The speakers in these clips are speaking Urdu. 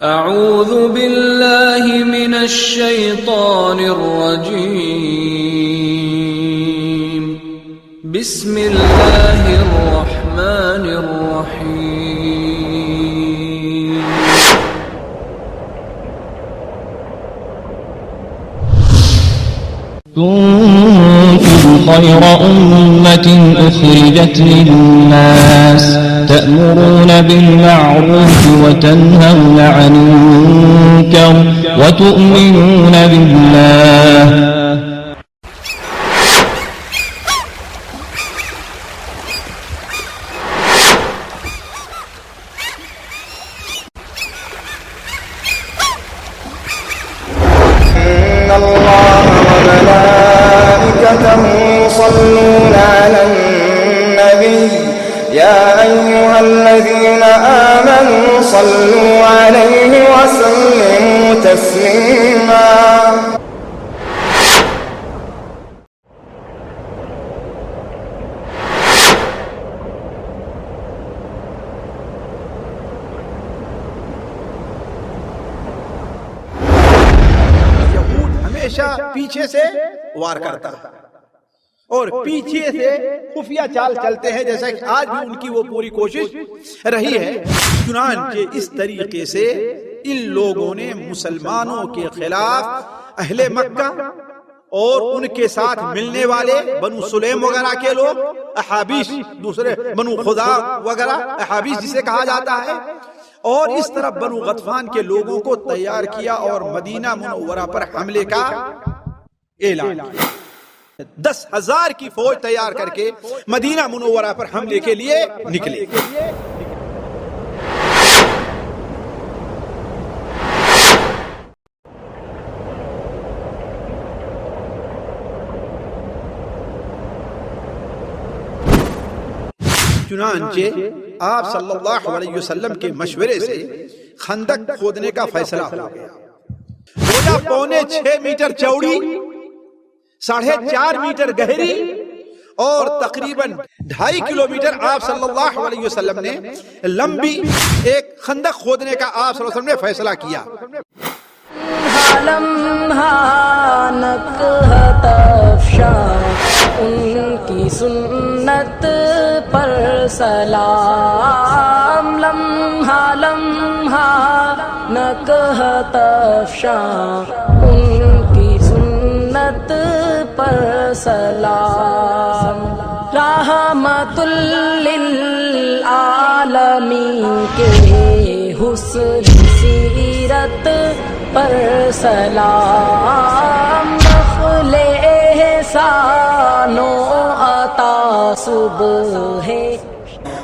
اعوذ باللہ من الشیطان الرجیم بسم اللہ الرحمن الرحیم كنتم خير أمة أخرجت للناس تأمرون بالمعروف وتنهون عن المنكر وتؤمنون بالله يصلون على النبي يا أيها الذين آمنوا صلوا عليه وسلموا تسليما یہود ہمیشہ پیچھے سے وار کرتا ہے اور پیچھے سے خفیہ چال چلتے ہیں، جیسا کہ آج بھی ان کی وہ پوری کوشش رہی ہے۔ چنانچہ اس طریقے سے ان لوگوں نے مسلمانوں کے خلاف اہل مکہ اور ان کے ساتھ ملنے والے بنو سلیم وغیرہ کے لوگ، احابیش، دوسرے بنو خدا وغیرہ، احابیش جسے کہا جاتا ہے، اور اس طرح بنو غطفان کے لوگوں کو تیار کیا اور مدینہ منورہ پر حملے کا اعلان کیا۔ 10,000 کی فوج تیار کر کے مدینہ منورہ پر حملے کے لیے نکلے۔ چنانچہ آپ صلی اللہ علیہ وسلم کے مشورے سے خندق کھودنے کا فیصلہ ہو گیا۔ گویا 6.25 میٹر چوڑی، 4.5 میٹر گہری اور تقریباً 2.5 کلومیٹر آپ صلی اللہ علیہ وسلم نے لمبی ایک خندق کھودنے کا آپ صلی اللہ علیہ وسلم نے فیصلہ کیا۔ ان کی سنت پر سلام، لمحہ لمحہ نکہت افشاں، ان کی سنت پر سلام، رحمت للعالمین کے حسن سیرت پر سلام، نخل احسان و عطا صبح۔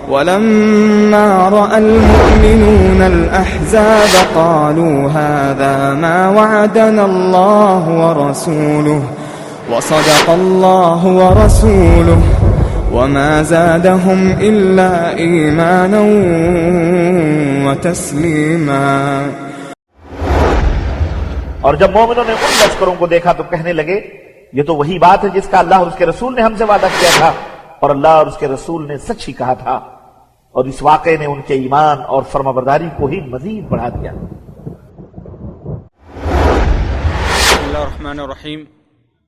ولما رأى المؤمنون الأحزاب قالوا هذا ما وعدنا الله ورسوله وصدق الله ورسوله وما زادهم إلا إيمانا وتسليما۔ اور جب مومنوں نے ان لشکروں کو دیکھا تو کہنے لگے، یہ تو وہی بات ہے جس کا اللہ اور اس کے رسول نے ہم سے وعدہ کیا تھا، اور اللہ اور اس کے رسول نے سچ ہی کہا تھا، اور اس واقعے نے ان کے ایمان اور فرمانبرداری کو ہی مزید بڑھا دیا۔ بسم اللہ الرحمن الرحیم،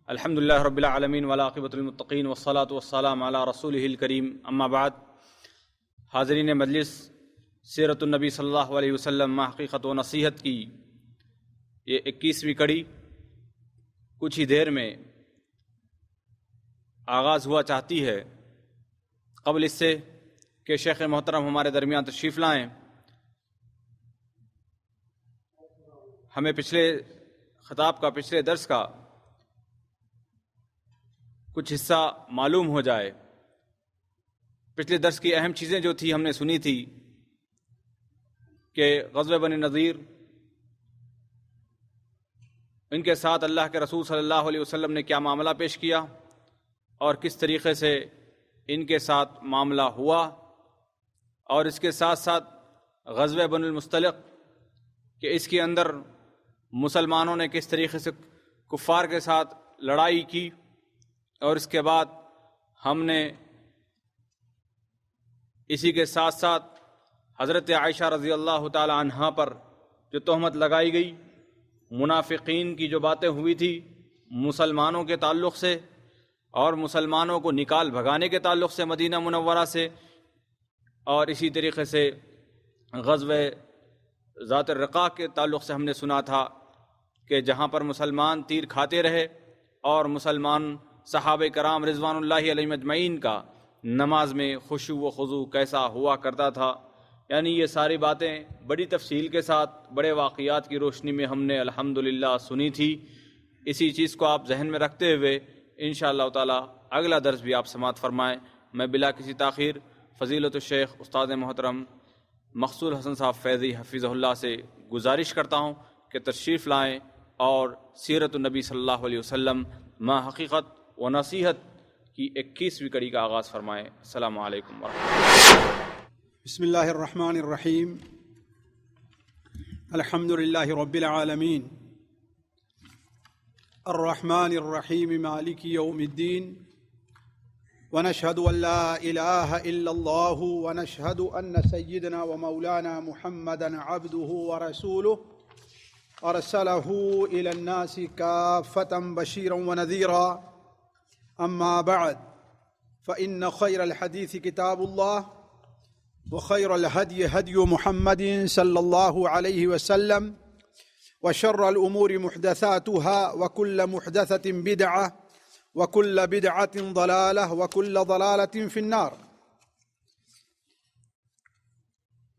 الحمدللہ رب العالمین والعاقبۃ للمتقین والصلاۃ والسلام علی رسولہ الکریم، اما بعد۔ حاضرین مجلس، سیرت النبی صلی اللہ علیہ وسلم مع حقیقت و نصیحت کی یہ 21ویں کڑی کچھ ہی دیر میں آغاز ہوا چاہتی ہے۔ قبل اس سے کہ شیخ محترم ہمارے درمیان تشریف لائیں، ہمیں پچھلے خطاب کا، پچھلے درس کا کچھ حصہ معلوم ہو جائے۔ پچھلے درس کی اہم چیزیں جو تھی ہم نے سنی تھی کہ غزوہ بنی نضیر، ان کے ساتھ اللہ کے رسول صلی اللہ علیہ وسلم نے کیا معاملہ پیش کیا اور کس طریقے سے ان کے ساتھ معاملہ ہوا، اور اس کے ساتھ ساتھ غزوہ بن المصطلق کہ اس کے اندر مسلمانوں نے کس طریقے سے کفار کے ساتھ لڑائی کی، اور اس کے بعد ہم نے اسی کے ساتھ ساتھ حضرت عائشہ رضی اللہ تعالی عنہا پر جو تہمت لگائی گئی، منافقین کی جو باتیں ہوئی تھی مسلمانوں کے تعلق سے اور مسلمانوں کو نکال بھگانے کے تعلق سے مدینہ منورہ سے، اور اسی طریقے سے غزوہ ذات الرقاع کے تعلق سے ہم نے سنا تھا کہ جہاں پر مسلمان تیر کھاتے رہے اور مسلمان صحابہ کرام رضوان اللہ علیہم اجمعین کا نماز میں خشوع و خضوع کیسا ہوا کرتا تھا. یعنی یہ ساری باتیں بڑی تفصیل کے ساتھ بڑے واقعات کی روشنی میں ہم نے الحمدللہ سنی تھی. اسی چیز کو آپ ذہن میں رکھتے ہوئے انشاءاللہ تعالی اگلا درس بھی آپ سماعت فرمائیں. میں بلا کسی تاخیر فضیلت الشیخ استاد محترم مقصود حسن صاحب فیضی حفظہ اللہ سے گزارش کرتا ہوں کہ تشریف لائیں اور سیرت النبی صلی اللہ علیہ وسلم ما حقیقت و نصیحت کی 21ویں کڑی کا آغاز فرمائیں. السلام علیکم ورحمۃ اللہ. بسم اللہ الرحمن الرحیم. الحمد للہ رب العالمین الرحمن الرحیم مالک یوم الدین ونشهد أن لا إله إلا الله ونشهد أن سيدنا ومولانا محمدا عبده ورسوله أرسله إلى الناس كافة بشيرا ونذيرا. أما بعد فإن خير الحديث كتاب الله وخير الهدي هدي محمد صلى الله عليه وسلم وشر الأمور محدثاتها وكل محدثة بدعة وكل بدعة ضلالة وكل ضلالة في النار.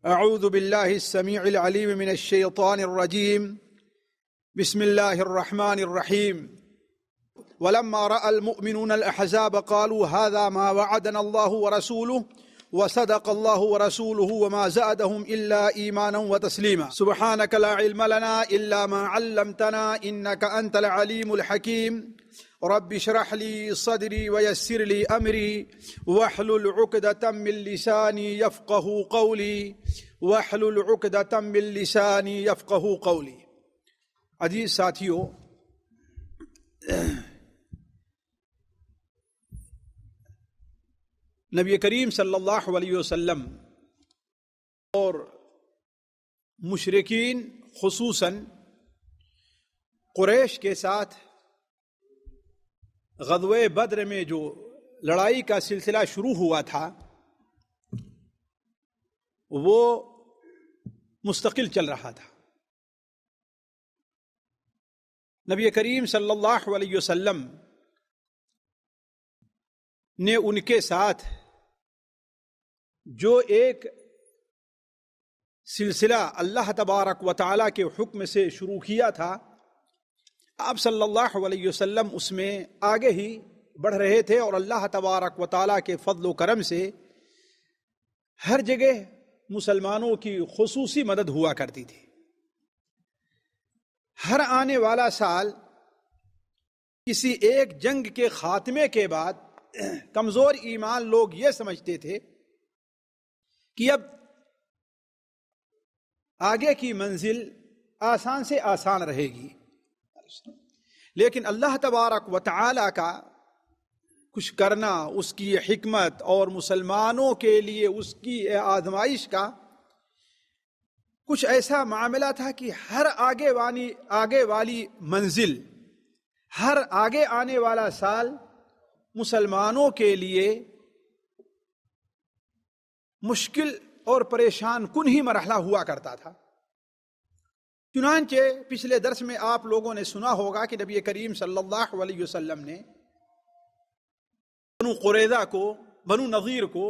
أعوذ بالله السميع العليم من الشيطان الرجيم. بسم الله الرحمن الرحيم. ولما رأى المؤمنون الأحزاب قالوا هذا ما وعدنا الله ورسوله وصدق الله ورسوله وما زادهم إلا إيمانا وتسليما. سبحانك لا علم لنا إلا ما علمتنا إنك أنت العليم الحكيم. رب اشرح لي صدري ويسر لي أمري واحلل عقدة من لساني يفقه قولي واحلل عقدة من لساني يفقه قولي. عزیز ساتھیو، نبی کریم صلی اللہ علیہ وسلم اور مشرکین خصوصاً قریش کے ساتھ غزوہ بدر میں جو لڑائی کا سلسلہ شروع ہوا تھا وہ مستقل چل رہا تھا. نبی کریم صلی اللہ علیہ وسلم نے ان کے ساتھ جو ایک سلسلہ اللہ تبارک و تعالیٰ کے حکم سے شروع کیا تھا، آپ صلی اللہ علیہ وسلم اس میں آگے ہی بڑھ رہے تھے، اور اللہ تبارک و تعالیٰ کے فضل و کرم سے ہر جگہ مسلمانوں کی خصوصی مدد ہوا کرتی تھی. ہر آنے والا سال کسی ایک جنگ کے خاتمے کے بعد کمزور ایمان لوگ یہ سمجھتے تھے کہ اب آگے کی منزل آسان سے آسان رہے گی، لیکن اللہ تبارک و تعالی کا کچھ کرنا، اس کی حکمت اور مسلمانوں کے لیے اس کی آزمائش کا کچھ ایسا معاملہ تھا کہ ہر آگے والی منزل، ہر آگے آنے والا سال مسلمانوں کے لیے مشکل اور پریشان کن ہی مرحلہ ہوا کرتا تھا. چنانچہ پچھلے درس میں آپ لوگوں نے سنا ہوگا کہ نبی کریم صلی اللہ علیہ وسلم نے بنو قریظہ کو، بنو نذیر کو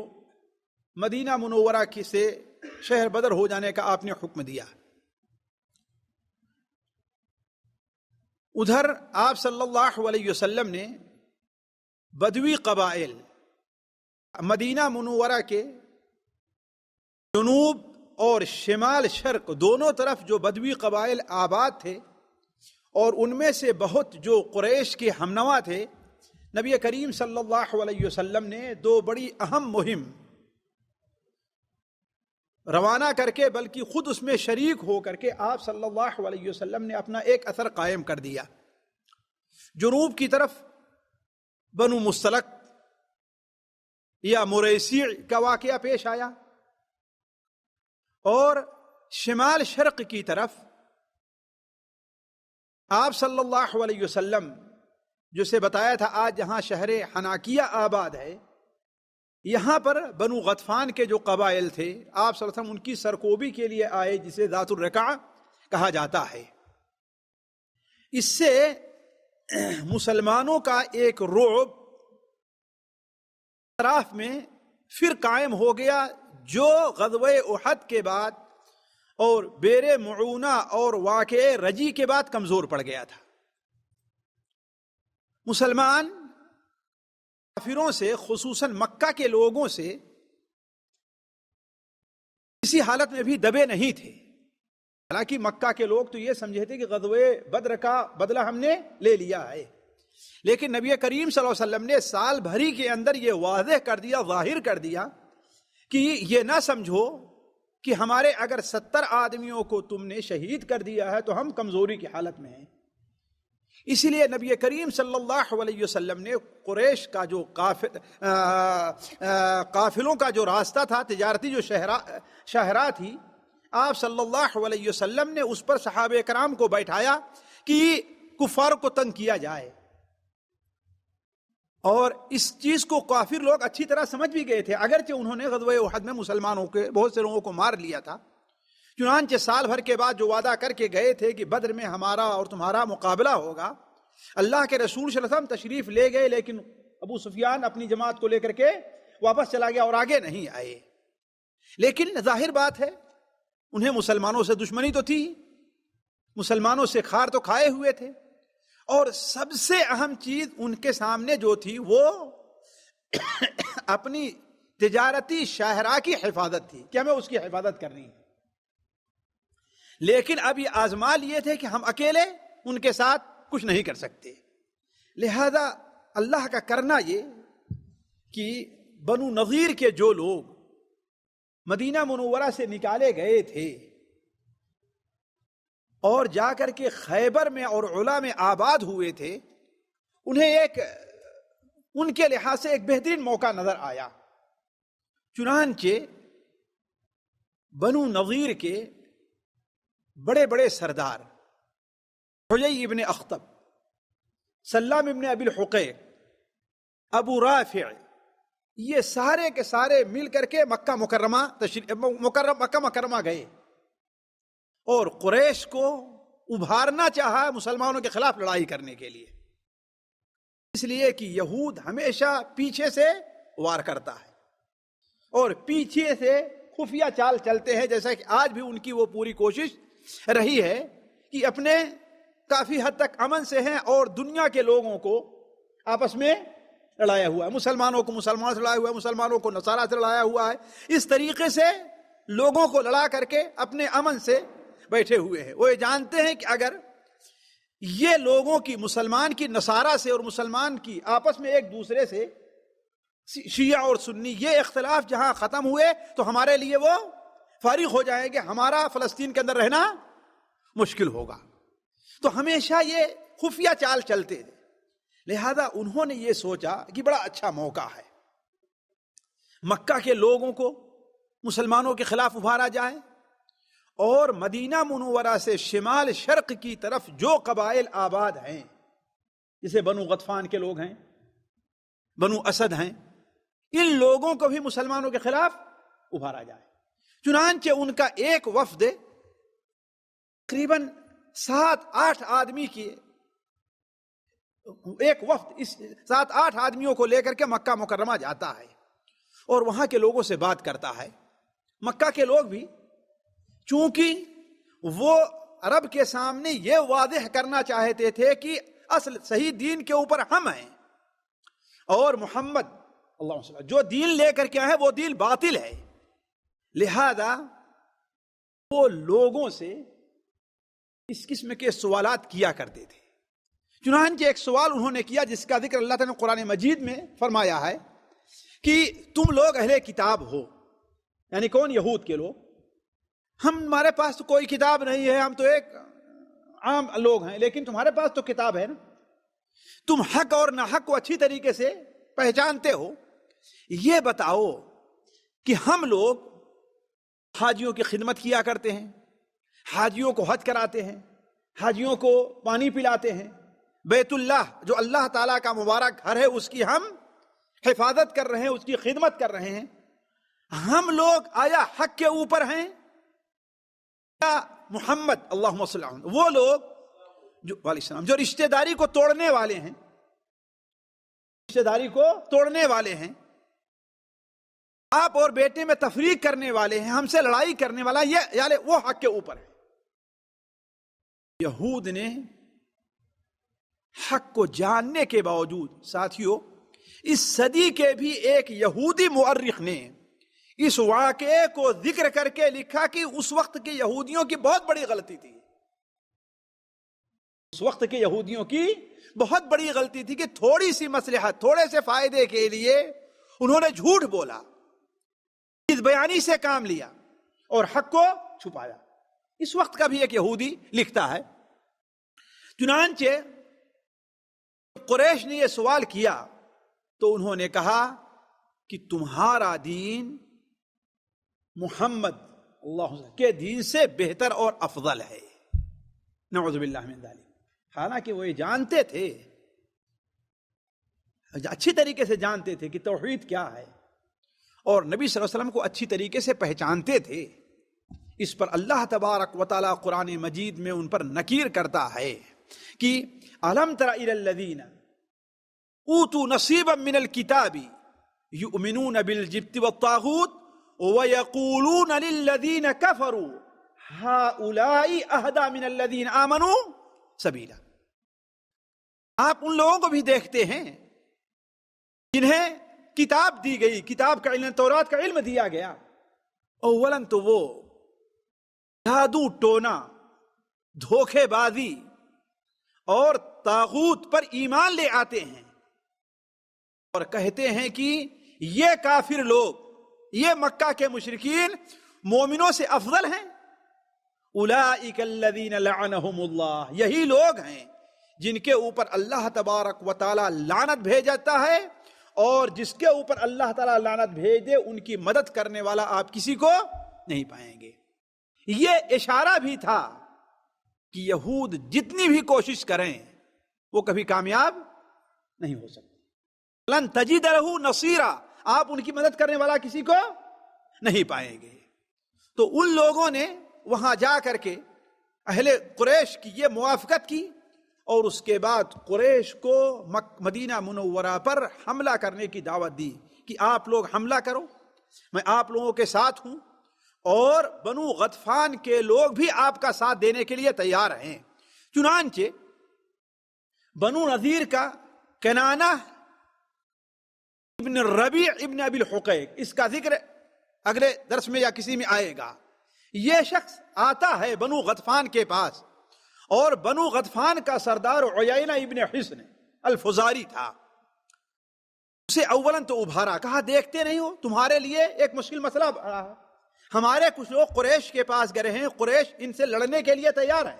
مدینہ منورہ سے شہر بدر ہو جانے کا آپ نے حکم دیا. ادھر آپ صلی اللہ علیہ وسلم نے بدوی قبائل، مدینہ منورہ کے جنوب اور شمال شرق دونوں طرف جو بدوی قبائل آباد تھے، اور ان میں سے بہت جو قریش کے ہمنوا تھے، نبی کریم صلی اللہ علیہ وسلم نے دو بڑی اہم مہم روانہ کر کے، بلکہ خود اس میں شریک ہو کر کے آپ صلی اللہ علیہ وسلم نے اپنا ایک اثر قائم کر دیا. جنوب کی طرف بنو مستلق یا مریسیع کا واقعہ پیش آیا، اور شمال شرق کی طرف آپ صلی اللہ علیہ وسلم جسے بتایا تھا آج جہاں شہر حناکیہ آباد ہے، یہاں پر بنو غطفان کے جو قبائل تھے آپ صلی اللہ علیہ وسلم ان کی سرکوبی کے لیے آئے، جسے ذات الرقاع کہا جاتا ہے۔ اس سے مسلمانوں کا ایک رعب اطراف میں پھر قائم ہو گیا، جو غزوہ احد کے بعد اور بیر معونہ اور واقعہ رجی کے بعد کمزور پڑ گیا تھا۔ مسلمان کافروں سے، خصوصاً مکہ کے لوگوں سے کسی حالت میں بھی دبے نہیں تھے۔ حالانکہ مکہ کے لوگ تو یہ سمجھے تھے کہ غزوہ بدر کا بدلہ ہم نے لے لیا ہے، لیکن نبی کریم صلی اللہ علیہ وسلم نے سال بھری کے اندر یہ واضح کر دیا، ظاہر کر دیا کہ یہ نہ سمجھو کہ ہمارے اگر 70 آدمیوں کو تم نے شہید کر دیا ہے تو ہم کمزوری کی حالت میں ہیں۔ اسی لیے نبی کریم صلی اللہ علیہ وسلم نے قریش کا جو قافلوں کا جو راستہ تھا، تجارتی جو شاہراہ تھی، آپ صلی اللہ علیہ وسلم نے اس پر صحابہ کرام کو بیٹھایا کہ کفار کو تنگ کیا جائے، اور اس چیز کو کافر لوگ اچھی طرح سمجھ بھی گئے تھے، اگرچہ انہوں نے غزوہ احد میں مسلمانوں کے بہت سے لوگوں کو مار لیا تھا۔ چنانچہ سال بھر کے بعد جو وعدہ کر کے گئے تھے کہ بدر میں ہمارا اور تمہارا مقابلہ ہوگا، اللہ کے رسول صلی اللہ علیہ وسلم تشریف لے گئے، لیکن ابو سفیان اپنی جماعت کو لے کر کے واپس چلا گیا اور آگے نہیں آئے۔ لیکن ظاہر بات ہے انہیں مسلمانوں سے دشمنی تو تھی، مسلمانوں سے کھار تو کھائے ہوئے تھے، اور سب سے اہم چیز ان کے سامنے جو تھی وہ اپنی تجارتی شاہراہ کی حفاظت تھی کہ ہمیں اس کی حفاظت کرنی ہے۔ لیکن اب یہ آزما لیے تھے کہ ہم اکیلے ان کے ساتھ کچھ نہیں کر سکتے، لہذا اللہ کا کرنا یہ کہ بنو نذیر کے جو لوگ مدینہ منورہ سے نکالے گئے تھے اور جا کر کے خیبر میں اور علا میں آباد ہوئے تھے، انہیں ان کے لحاظ سے ایک بہترین موقع نظر آیا۔ چنانچہ بنو نذیر کے بڑے بڑے سردار حجی ابن اخطب، سلام ابن ابی الحقیق، ابو رافع، یہ سارے کے سارے مل کر کے مکہ مکرمہ گئے اور قریش کو ابھارنا چاہا مسلمانوں کے خلاف لڑائی کرنے کے لیے، اس لیے کہ یہود ہمیشہ پیچھے سے وار کرتا ہے اور پیچھے سے خفیہ چال چلتے ہیں، جیسا کہ آج بھی ان کی وہ پوری کوشش رہی ہے کہ اپنے کافی حد تک امن سے ہیں اور دنیا کے لوگوں کو آپس میں لڑایا ہوا ہے، مسلمانوں کو مسلمانوں سے لڑایا ہوا ہے، مسلمانوں کو نصارہ سے لڑایا ہوا ہے، اس طریقے سے لوگوں کو لڑا کر کے اپنے امن سے بیٹھے ہوئے ہیں۔ وہ یہ جانتے ہیں کہ اگر یہ لوگوں کی مسلمان کی نصارہ سے اور مسلمان کی آپس میں ایک دوسرے سے شیعہ اور سنی یہ اختلاف جہاں ختم ہوئے تو ہمارے لیے وہ فارغ ہو جائیں گے، ہمارا فلسطین کے اندر رہنا مشکل ہوگا۔ تو ہمیشہ یہ خفیہ چال چلتے تھے، لہذا انہوں نے یہ سوچا کہ بڑا اچھا موقع ہے، مکہ کے لوگوں کو مسلمانوں کے خلاف ابھارا جائے اور مدینہ منورہ سے شمال شرق کی طرف جو قبائل آباد ہیں، جسے بنو غطفان کے لوگ ہیں، بنو اسد ہیں، ان لوگوں کو بھی مسلمانوں کے خلاف ابھارا جائے۔ چنانچہ ان کا ایک وفد تقریباً 7-8 آدمی کی ایک وفد 7-8 آدمیوں کو لے کر کے مکہ مکرمہ جاتا ہے اور وہاں کے لوگوں سے بات کرتا ہے۔ مکہ کے لوگ بھی چونکہ وہ عرب کے سامنے یہ واضح کرنا چاہتے تھے کہ اصل صحیح دین کے اوپر ہم ہیں اور محمد اللہ صلی اللہ علیہ وسلم جو دین لے کر کے آئے وہ دین باطل ہے، لہذا وہ لوگوں سے اس قسم کے سوالات کیا کرتے تھے۔ چنانچہ ایک سوال انہوں نے کیا جس کا ذکر اللہ تعالیٰ نے قرآن مجید میں فرمایا ہے کہ تم لوگ اہل کتاب ہو، یعنی کون؟ یہود کے لوگ۔ ہمارے پاس تو کوئی کتاب نہیں ہے، ہم تو ایک عام لوگ ہیں، لیکن تمہارے پاس تو کتاب ہے نا، تم حق اور ناحق کو اچھی طریقے سے پہچانتے ہو، یہ بتاؤ کہ ہم لوگ حاجیوں کی خدمت کیا کرتے ہیں، حاجیوں کو حج کراتے ہیں، حاجیوں کو پانی پلاتے ہیں، بیت اللہ جو اللہ تعالیٰ کا مبارک گھر ہے اس کی ہم حفاظت کر رہے ہیں، اس کی خدمت کر رہے ہیں، ہم لوگ آیا حق کے اوپر ہیں یا محمد اللہم صلی اللہ علیہ وسلم وہ لوگ جو علیہ السلام جو رشتہ داری کو توڑنے والے ہیں، رشتہ داری کو توڑنے والے ہیں، آپ اور بیٹے میں تفریق کرنے والے ہیں، ہم سے لڑائی کرنے والا، یہ یعنی وہ حق کے اوپر ہے۔ یہود نے حق کو جاننے کے باوجود، ساتھیوں اس صدی کے بھی ایک یہودی مورخ نے اس واقعے کو ذکر کر کے لکھا کہ اس وقت کے یہودیوں کی بہت بڑی غلطی تھی، اس وقت کے یہودیوں کی بہت بڑی غلطی تھی کہ تھوڑی سی مصلحت، تھوڑے سے فائدے کے لیے انہوں نے جھوٹ بولا، اس بیانی سے کام لیا اور حق کو چھپایا۔ اس وقت کا بھی ایک یہودی لکھتا ہے، چنانچہ قریش نے یہ سوال کیا تو انہوں نے کہا کہ تمہارا دین محمد اللہ کے دین سے بہتر اور افضل ہے، نعوذ باللہ من ذالک۔ حالانکہ وہ یہ جانتے تھے، اچھی طریقے سے جانتے تھے کہ توحید کیا ہے، اور نبی صلی اللہ علیہ وسلم کو اچھی طریقے سے پہچانتے تھے۔ اس پر اللہ تبارک و تعالی قرآن مجید میں ان پر نکیر کرتا ہے کہ الم تر الی الذین اوتوا نصیبا من الکتاب یؤمنون بالجبت والطاغوت ویقولون للذین کفروا ہؤلاء اہدی من الذین آمنوا سبیلا۔ آپ ان لوگوں کو بھی دیکھتے ہیں جنہیں کتاب دی گئی، کتاب کا علم، تورات کا علم دیا گیا، اولاً تو وہ جادو ٹونا، دھوکے بازی اور طاغوت پر ایمان لے آتے ہیں اور کہتے ہیں کہ یہ کافر لوگ، یہ مکہ کے مشرکین مومنوں سے افضل ہیں۔ اولئک الذین لعنہم اللہ، یہی لوگ ہیں جن کے اوپر اللہ تبارک و تعالی لعنت بھیجتا ہے، اور جس کے اوپر اللہ تعالی لعنت بھیج دے ان کی مدد کرنے والا آپ کسی کو نہیں پائیں گے۔ یہ اشارہ بھی تھا کہ یہود جتنی بھی کوشش کریں وہ کبھی کامیاب نہیں ہو سکتے۔ لن تجد لہ نصیرا، آپ ان کی مدد کرنے والا کسی کو نہیں پائیں گے۔ تو ان لوگوں نے وہاں جا کر کے اہل قریش کی یہ موافقت کی، اور اس کے بعد قریش کو مدینہ منورہ پر حملہ کرنے کی دعوت دی کہ آپ لوگ حملہ کرو، میں آپ لوگوں کے ساتھ ہوں، اور بنو غطفان کے لوگ بھی آپ کا ساتھ دینے کے لیے تیار ہیں۔ چنانچہ بنو نذیر کا کنانہ ابن ربیع ابن ابی الحقیق، اس کا ذکر اگلے درس میں یا کسی میں آئے گا، یہ شخص آتا ہے بنو غطفان کے پاس، اور بنو غطفان کا سردار عیینہ ابن حصن الفزاری تھا۔ اسے اولاً تو ابھارا، کہا دیکھتے نہیں ہو تمہارے لیے ایک مشکل مسئلہ رہا ہے، ہمارے کچھ لوگ قریش کے پاس گئے ہیں، قریش ان سے لڑنے کے لیے تیار ہے،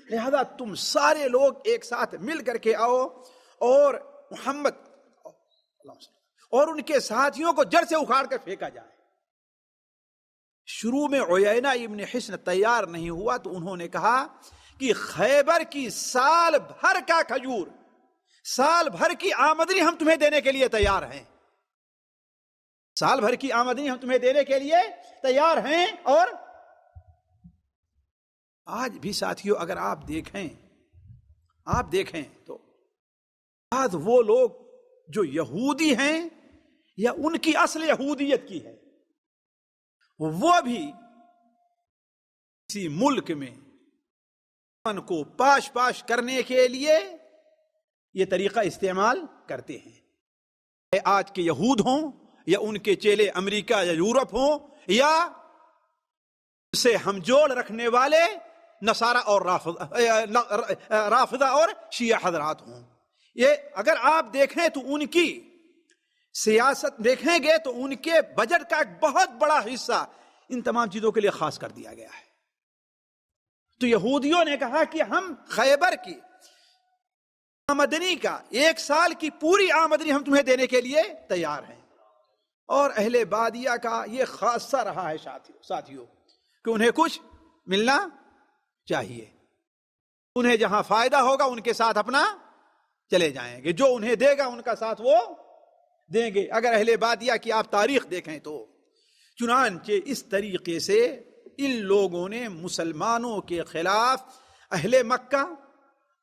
لہذا تم سارے لوگ ایک ساتھ مل کر کے آؤ اور محمد اور ان کے ساتھیوں کو جڑ سے اکھاڑ کر پھینکا جائے۔ شروع میں عیینہ ابن حصن تیار نہیں ہوا تو انہوں نے کہا کہ خیبر کی سال بھر کا کھجور، سال بھر کی آمدنی ہم تمہیں دینے کے لیے تیار ہیں، سال بھر کی آمدنی ہم تمہیں دینے کے لیے تیار ہیں۔ اور آج بھی ساتھیوں اگر آپ دیکھیں تو آج وہ لوگ جو یہودی ہیں یا ان کی اصل یہودیت کی ہے، وہ بھی کسی ملک میں ان کو پاش کرنے کے لیے یہ طریقہ استعمال کرتے ہیں۔ آج کے یہود ہوں یا ان کے چیلے امریکہ یا یورپ ہوں، یا اسے ہم جوڑ رکھنے والے نصارہ اور رافضہ اور شیعہ حضرات ہوں، یہ اگر آپ دیکھیں تو ان کی سیاست دیکھیں گے تو ان کے بجٹ کا ایک بہت بڑا حصہ ان تمام چیزوں کے لیے خاص کر دیا گیا ہے۔ تو یہودیوں نے کہا کہ ہم خیبر کی آمدنی کا، ایک سال کی پوری آمدنی ہم تمہیں دینے کے لیے تیار ہیں۔ اور اہل بادیہ کا یہ خاصہ رہا ہے ساتھیوں کہ انہیں کچھ ملنا چاہیے۔ انہیں جہاں فائدہ ہوگا ان کے ساتھ اپنا چلے جائیں گے، جو انہیں دے گا ان کا ساتھ وہ دیں گے۔ اگر اہل بادیہ کی آپ تاریخ دیکھیں تو چنانچہ اس طریقے سے ان لوگوں نے مسلمانوں کے خلاف اہل مکہ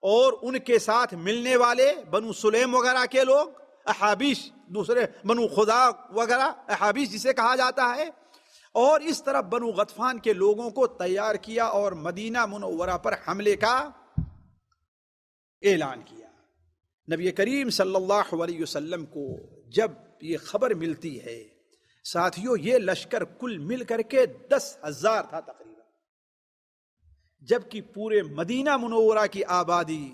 اور ان کے ساتھ ملنے والے بنو سلیم وغیرہ کے لوگ، احابیش، دوسرے بنو خدا وغیرہ، احابیش جسے کہا جاتا ہے، اور اس طرح بنو غطفان کے لوگوں کو تیار کیا اور مدینہ منورہ پر حملے کا اعلان کیا۔ نبی کریم صلی اللہ علیہ وسلم کو جب یہ خبر ملتی ہے، ساتھیوں یہ لشکر کل مل کر کے 10,000 تھا تقریباً، جبکہ پورے مدینہ منورہ کی آبادی،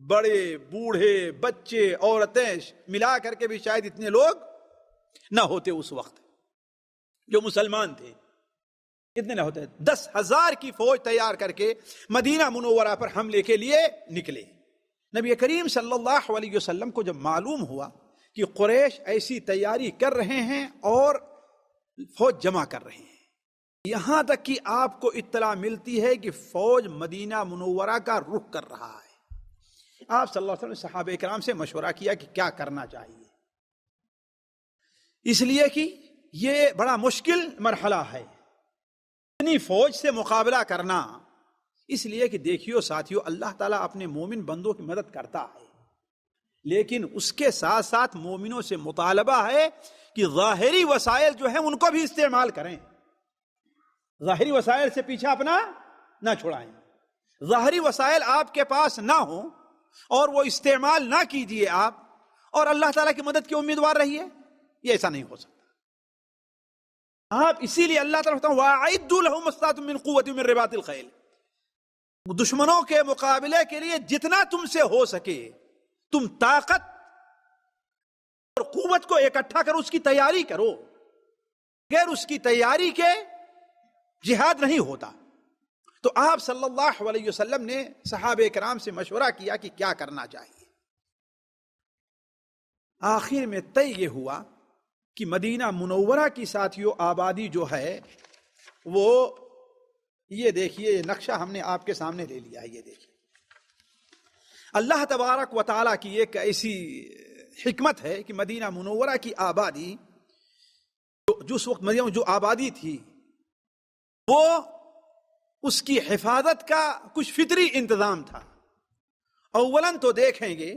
بڑے بوڑھے بچے عورتیں ملا کر کے بھی شاید اتنے لوگ نہ ہوتے اس وقت جو مسلمان تھے، اتنے نہ ہوتے۔ 10,000 کی فوج تیار کر کے مدینہ منورہ پر حملے کے لیے نکلے۔ نبی کریم صلی اللہ علیہ وسلم کو جب معلوم ہوا کہ قریش ایسی تیاری کر رہے ہیں اور فوج جمع کر رہے ہیں، یہاں تک کہ آپ کو اطلاع ملتی ہے کہ فوج مدینہ منورہ کا رخ کر رہا ہے، آپ صلی اللہ علیہ وسلم نے صحابہ کرام سے مشورہ کیا کہ کیا کرنا چاہیے، اس لیے کہ یہ بڑا مشکل مرحلہ ہے اتنی فوج سے مقابلہ کرنا۔ اس لیے کہ دیکھیو ساتھیو، اللہ تعالیٰ اپنے مومن بندوں کی مدد کرتا ہے، لیکن اس کے ساتھ ساتھ مومنوں سے مطالبہ ہے کہ ظاہری وسائل جو ہیں ان کو بھی استعمال کریں، ظاہری وسائل سے پیچھے اپنا نہ چھڑائیں، ظاہری وسائل آپ کے پاس نہ ہوں اور وہ استعمال نہ کیجئے آپ اور اللہ تعالیٰ کی مدد کے امیدوار رہیے، یہ ایسا نہیں ہو سکتا۔ آپ اسی لیے اللہ تعالیٰ کہتا ہے وَأَعِدُّوا لَهُمْ مَا اسْتَطَعْتُم مِّن قُوَّةٍ مِّن رِّبَاطِ الْخَيْلِ، دشمنوں کے مقابلے کے لیے جتنا تم سے ہو سکے تم طاقت اور قوت کو اکٹھا کرو، اس کی تیاری کرو، غیر اس کی تیاری کے جہاد نہیں ہوتا۔ تو آپ صلی اللہ علیہ وسلم نے صحابہ کرام سے مشورہ کیا کہ کیا کرنا چاہیے۔ آخر میں طے یہ ہوا کہ مدینہ منورہ کی ساتھیوں آبادی جو ہے وہ، یہ دیکھیے یہ نقشہ ہم نے آپ کے سامنے لے لیا ہے، یہ دیکھیے اللہ تبارک و تعالیٰ کی ایک ایسی حکمت ہے کہ مدینہ منورہ کی آبادی جو اس وقت مدینہ میں جو آبادی تھی وہ اس کی حفاظت کا کچھ فطری انتظام تھا۔ اولاً تو دیکھیں گے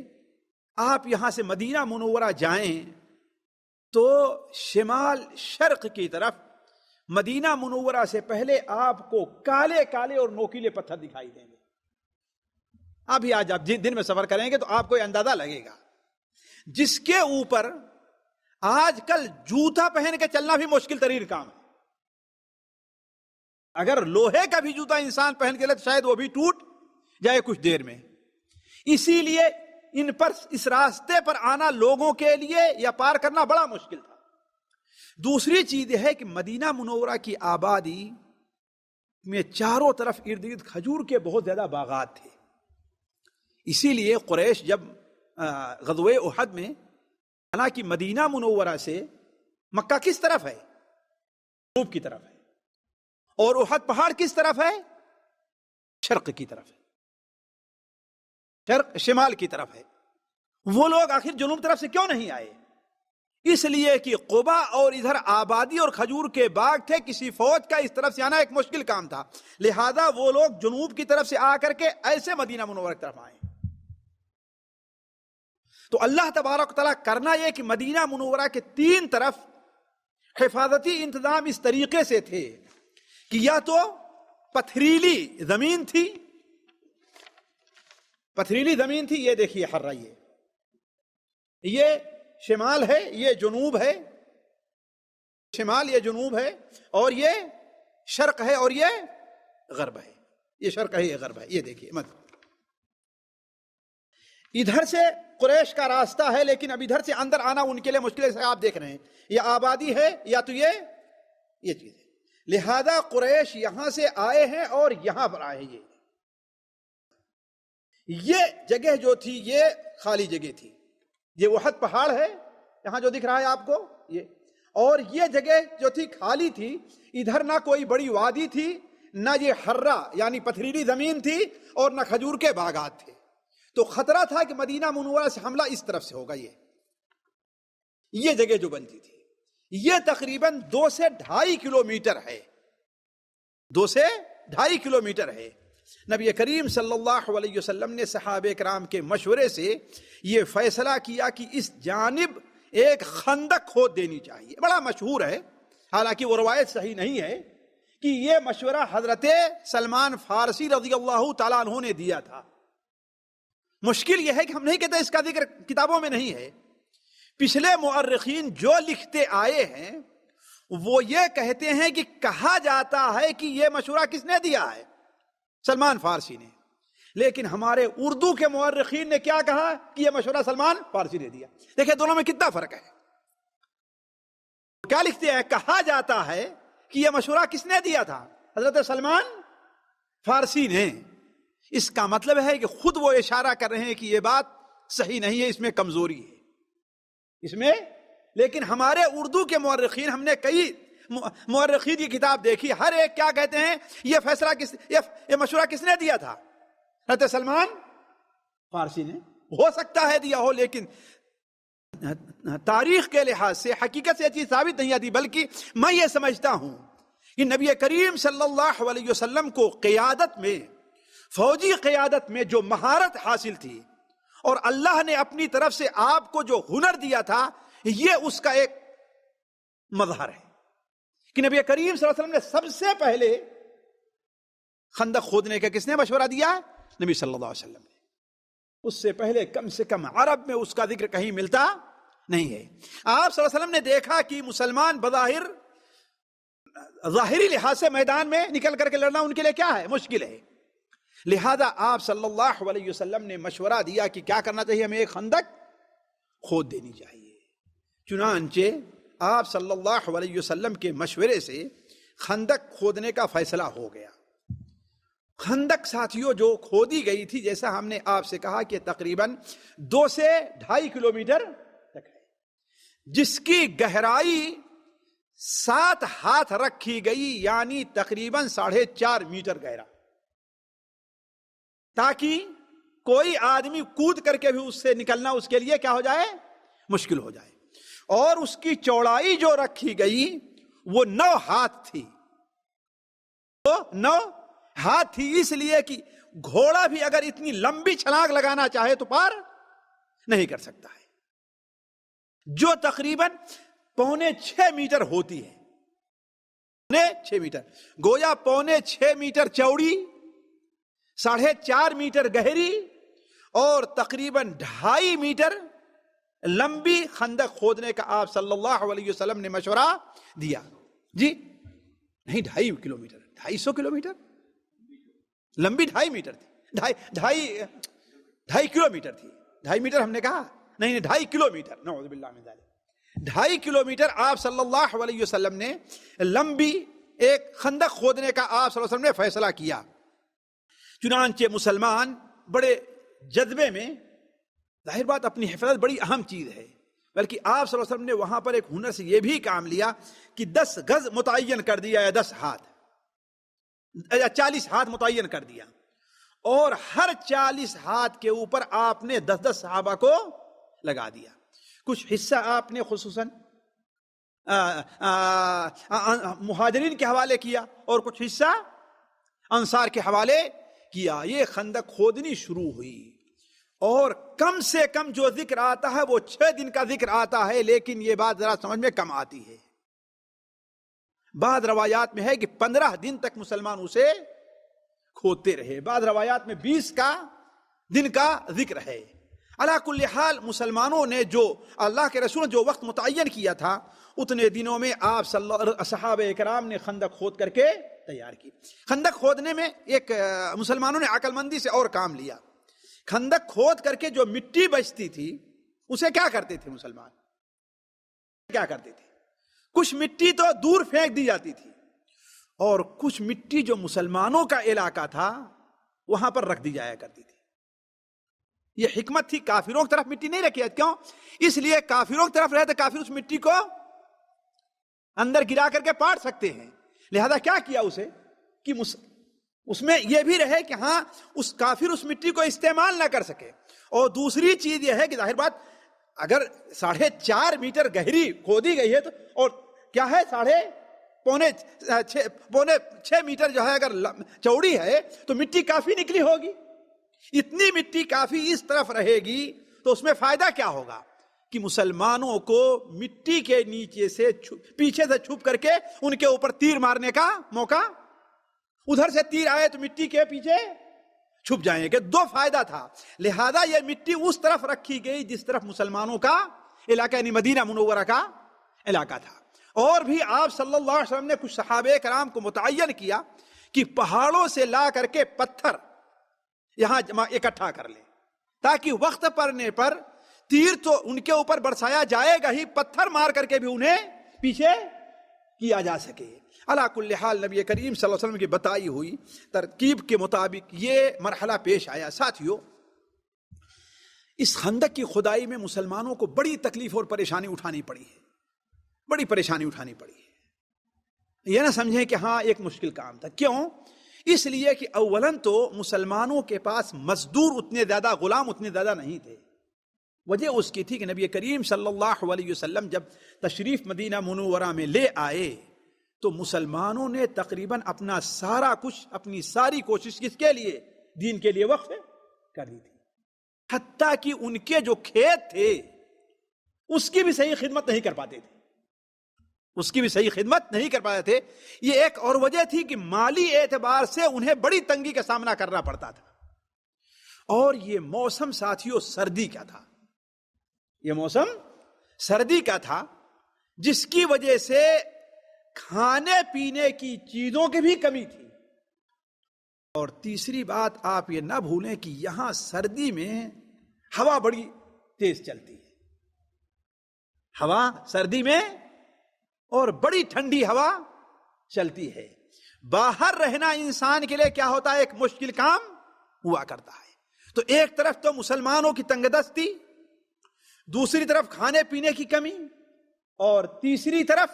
آپ یہاں سے مدینہ منورہ جائیں تو شمال شرق کی طرف مدینہ منورہ سے پہلے آپ کو کالے کالے اور نوکیلے پتھر دکھائی دیں گے۔ ابھی آج آپ دن میں سفر کریں گے تو آپ کو اندازہ لگے گا، جس کے اوپر آج کل جوتا پہن کے چلنا بھی مشکل ترین کام ہے۔ اگر لوہے کا بھی جوتا انسان پہن کے چلے تو شاید وہ بھی ٹوٹ جائے کچھ دیر میں۔ اسی لیے ان پر اس راستے پر آنا لوگوں کے لیے یا پار کرنا بڑا مشکل تھا۔ دوسری چیز یہ ہے کہ مدینہ منورہ کی آبادی میں چاروں طرف ارد گرد کھجور کے بہت زیادہ باغات تھے، اسی لیے قریش جب غزوہ احد میں، حالانکہ مدینہ منورہ سے مکہ کس طرف ہے؟ جنوب کی طرف ہے، اور احد پہاڑ کس طرف ہے؟ شرق کی طرف ہے، شرق شمال کی طرف ہے۔ وہ لوگ آخر جنوب طرف سے کیوں نہیں آئے؟ اس لیے کہ قبا اور ادھر آبادی اور کھجور کے باغ تھے، کسی فوج کا اس طرف سے آنا ایک مشکل کام تھا، لہذا وہ لوگ جنوب کی طرف سے آ کر کے ایسے مدینہ منورہ کی طرف آئے۔ تو اللہ تبارک تعالیٰ کرنا یہ کہ مدینہ منورہ کے تین طرف حفاظتی انتظام اس طریقے سے تھے کہ یا تو پتھریلی زمین تھی، پتھریلی زمین تھی، یہ دیکھیے حرہ، یہ شمال ہے، یہ جنوب ہے، شمال یہ جنوب ہے، اور یہ شرق ہے اور یہ غرب ہے، یہ شرق ہے یہ غرب ہے، یہ دیکھیے ادھر سے قریش کا راستہ ہے، لیکن اب ادھر سے اندر آنا ان کے لیے مشکل ہے۔ آپ دیکھ رہے ہیں یہ آبادی ہے یا تو یہ چیز ہے، لہذا قریش یہاں سے آئے ہیں اور یہاں پر آئے ہیں۔ یہ جگہ جو تھی یہ خالی جگہ تھی، یہ احد پہاڑ ہے یہاں جو دکھ رہا ہے آپ کو یہ، اور یہ جگہ جو تھی خالی تھی، ادھر نہ کوئی بڑی وادی تھی نہ یہ حرہ یعنی پتھریلی زمین تھی اور نہ کھجور کے باغات تھے، تو خطرہ تھا کہ مدینہ منورہ سے حملہ اس طرف سے ہوگا۔ یہ جگہ جو بنتی تھی یہ تقریباً 2 سے 2.5 کلومیٹر ہے، 2 سے 2.5 کلومیٹر ہے۔ نبی کریم صلی اللہ علیہ وسلم نے صحابہ کرام کے مشورے سے یہ فیصلہ کیا کہ اس جانب ایک خندق کھود دینی چاہیے۔ بڑا مشہور ہے، حالانکہ وہ روایت صحیح نہیں ہے، کہ یہ مشورہ حضرت سلمان فارسی رضی اللہ تعالیٰ عنہ نے دیا تھا۔ مشکل یہ ہے کہ ہم نہیں کہتے، اس کا ذکر کتابوں میں نہیں ہے۔ پچھلے مؤرخین جو لکھتے آئے ہیں وہ یہ کہتے ہیں کہ کہا جاتا ہے کہ یہ مشورہ کس نے دیا ہے؟ سلمان فارسی نے۔ لیکن ہمارے اردو کے مؤرخین نے کیا کہا کہ یہ مشورہ سلمان فارسی نے دیا۔ دیکھیں دونوں میں کتنا فرق ہے۔ کیا لکھتے ہیں؟ کہا جاتا ہے کہ یہ مشورہ کس نے دیا تھا؟ حضرت سلمان فارسی نے۔ اس کا مطلب ہے کہ خود وہ اشارہ کر رہے ہیں کہ یہ بات صحیح نہیں ہے، اس میں کمزوری ہے اس میں۔ لیکن ہمارے اردو کے مورخین، ہم نے کئی مورخین کی کتاب دیکھی، ہر ایک کیا کہتے ہیں؟ یہ فیصلہ یہ مشورہ کس نے دیا تھا؟ حضرت سلمان فارسی نے۔ ہو سکتا ہے دیا ہو، لیکن تاریخ کے لحاظ سے حقیقت سے یہ چیز ثابت نہیں آتی، بلکہ میں یہ سمجھتا ہوں کہ نبی کریم صلی اللہ علیہ وسلم کو قیادت میں، فوجی قیادت میں جو مہارت حاصل تھی اور اللہ نے اپنی طرف سے آپ کو جو ہنر دیا تھا، یہ اس کا ایک مظہر ہے کہ نبی کریم صلی اللہ علیہ وسلم نے سب سے پہلے خندق کھودنے کا کس نے مشورہ دیا؟ نبی صلی اللہ علیہ وسلم نے۔ اس سے پہلے کم سے کم عرب میں اس کا ذکر کہیں ملتا نہیں ہے۔ آپ صلی اللہ علیہ وسلم نے دیکھا کہ مسلمان بظاہر ظاہری لحاظ سے میدان میں نکل کر کے لڑنا ان کے لیے کیا ہے؟ مشکل ہے۔ لہذا آپ صلی اللہ علیہ وسلم نے مشورہ دیا کہ کیا کرنا چاہیے؟ ہمیں ایک خندق کھود دینی چاہیے۔ چنانچہ آپ صلی اللہ علیہ وسلم کے مشورے سے خندق کھودنے کا فیصلہ ہو گیا۔ خندق ساتھیوں جو کھودی گئی تھی، جیسا ہم نے آپ سے کہا کہ تقریباً 2 سے 2.5 کلومیٹر تک ہے، جس کی گہرائی 7 ہاتھ رکھی گئی، یعنی تقریباً 4.5 میٹر گہرا، تاکہ کوئی آدمی کود کر کے بھی اس سے نکلنا اس کے لیے کیا ہو جائے؟ مشکل ہو جائے۔ اور اس کی چوڑائی جو رکھی گئی وہ 9 ہاتھ تھی۔ تو 9 ہاتھ تھی، اس لیے کہ گھوڑا بھی اگر اتنی لمبی چھلانگ لگانا چاہے تو پار نہیں کر سکتا ہے، جو تقریباً 5.25 میٹر ہوتی ہے۔ 6 میٹر گویا 5.25 میٹر چوڑی، 4.5 میٹر گہری اور تقریباً 2.5 میٹر لمبی خندق کھودنے کا آپ صلی اللہ علیہ وسلم نے مشورہ دیا۔ جی نہیں، 2.5 کلومیٹر، 250 کلومیٹر لمبی 2.5 میٹر تھی، 2.5 کلومیٹر تھی۔ 2.5 میٹر ہم نے کہا نہیں، 2.5 کلومیٹر، نعوذ باللہ من ذالک۔ 2.5 کلومیٹر آپ صلی اللہ علیہ وسلم نے لمبی ایک خندق کھودنے کا آپ صلی اللہ علیہ وسلم نے فیصلہ کیا۔ چنانچہ مسلمان بڑے جذبے میں، ظاہر بات اپنی حفاظت بڑی اہم چیز ہے، بلکہ آپ صلی اللہ علیہ وسلم نے وہاں پر ایک ہنر سے یہ بھی کام لیا کہ 10 گز متعین کر دیا، یا 10 ہاتھ یا 40 ہاتھ متعین کر دیا، اور ہر 40 ہاتھ کے اوپر آپ نے 10 صحابہ کو لگا دیا۔ کچھ حصہ آپ نے خصوصاً مہاجرین کے حوالے کیا اور کچھ حصہ انصار کے حوالے کیا۔ یہ خندق کھودنی شروع ہوئی، اور کم سے کم جو ذکر آتا ہے وہ 6 دن کا ذکر آتا ہے، لیکن یہ بات ذرا سمجھ میں کم آتی ہے۔ بعض روایات میں ہے کہ 15 دن تک مسلمان اسے کھودتے رہے، بعض روایات میں 20 دن کا ذکر ہے۔ علا کل حال مسلمانوں نے جو اللہ کے رسول نے جو وقت متعین کیا تھا، اتنے دنوں میں آپ صحابہ کرام نے خندق کھود کر کے تیار کی۔ خندق کھودنے میں ایک مسلمانوں نے عقل مندی سے اور کام لیا۔ خندق کھود کر کے جو مٹی بچتی تھی اسے کیا کرتے تھے مسلمان؟ کیا کرتے تھے؟ کچھ مٹی تو دور پھینک دی جاتی تھی، اور کچھ مٹی جو مسلمانوں کا علاقہ تھا وہاں پر رکھ دی جایا کرتی تھی۔ یہ حکمت تھی، کافروں کی طرف مٹی نہیں رکھی جاتی۔ کیوں؟ اس لیے کافروں کی طرف رہتے کافر اس مٹی کو اندر گرا کر کے پاٹ سکتے ہیں، لہذا کیا کیا اسے کہ اس میں یہ بھی رہے کہ ہاں اس کافر اس مٹی کو استعمال نہ کر سکے. اور دوسری چیز یہ ہے کہ ظاہر بات اگر 4.5 میٹر گہری کھودی گئی ہے تو اور کیا ہے 6.5 میٹر جو ہے اگر چوڑی ہے تو مٹی کافی نکلی ہوگی. اتنی مٹی کافی اس طرف رہے گی تو اس میں فائدہ کیا ہوگا کہ مسلمانوں کو مٹی کے نیچے سے پیچھے سے چھپ کر کے ان کے اوپر تیر مارنے کا موقع, ادھر سے تیر آئے تو مٹی کے پیچھے چھپ جائیں گے. 2 فائدہ تھا. لہذا یہ مٹی اس طرف رکھی گئی جس طرف مسلمانوں کا علاقہ یعنی مدینہ منورہ کا علاقہ تھا. اور بھی آپ صلی اللہ علیہ وسلم نے کچھ صحابہ کرام کو متعین کیا کہ پہاڑوں سے لا کر کے پتھر یہاں اکٹھا کر لیں تاکہ وقت پڑنے پر تیر تو ان کے اوپر برسایا جائے گا ہی, پتھر مار کر کے بھی انہیں پیچھے کیا جا سکے. علا کل حال نبی کریم صلی اللہ علیہ وسلم کی بتائی ہوئی ترکیب کے مطابق یہ مرحلہ پیش آیا. ساتھیو, اس خندق کی کھدائی میں مسلمانوں کو بڑی تکلیف اور پریشانی اٹھانی پڑی ہے, بڑی پریشانی اٹھانی پڑی ہے. یہ نہ سمجھیں کہ ہاں ایک مشکل کام تھا. کیوں؟ اس لیے کہ اولاً تو مسلمانوں کے پاس مزدور اتنے زیادہ, غلام اتنے زیادہ نہیں تھے. وجہ اس کی تھی کہ نبی کریم صلی اللہ علیہ وسلم جب تشریف مدینہ منورہ میں لے آئے تو مسلمانوں نے تقریباً اپنا سارا کچھ, اپنی ساری کوشش کس کے لیے, دین کے لیے وقف کر دی تھی. حتیٰ کہ ان کے جو کھیت تھے اس کی بھی صحیح خدمت نہیں کر پاتے تھے, اس کی بھی صحیح خدمت نہیں کر پاتے تھے. یہ ایک اور وجہ تھی کہ مالی اعتبار سے انہیں بڑی تنگی کا سامنا کرنا پڑتا تھا. اور یہ موسم ساتھیوں سردی کا تھا, یہ موسم سردی کا تھا جس کی وجہ سے کھانے پینے کی چیزوں کی بھی کمی تھی. اور تیسری بات آپ یہ نہ بھولیں کہ یہاں سردی میں ہوا بڑی تیز چلتی ہے, ہوا سردی میں اور بڑی ٹھنڈی ہوا چلتی ہے. باہر رہنا انسان کے لیے کیا ہوتا ہے, ایک مشکل کام ہوا کرتا ہے. تو ایک طرف تو مسلمانوں کی تنگ دستی, دوسری طرف کھانے پینے کی کمی, اور تیسری طرف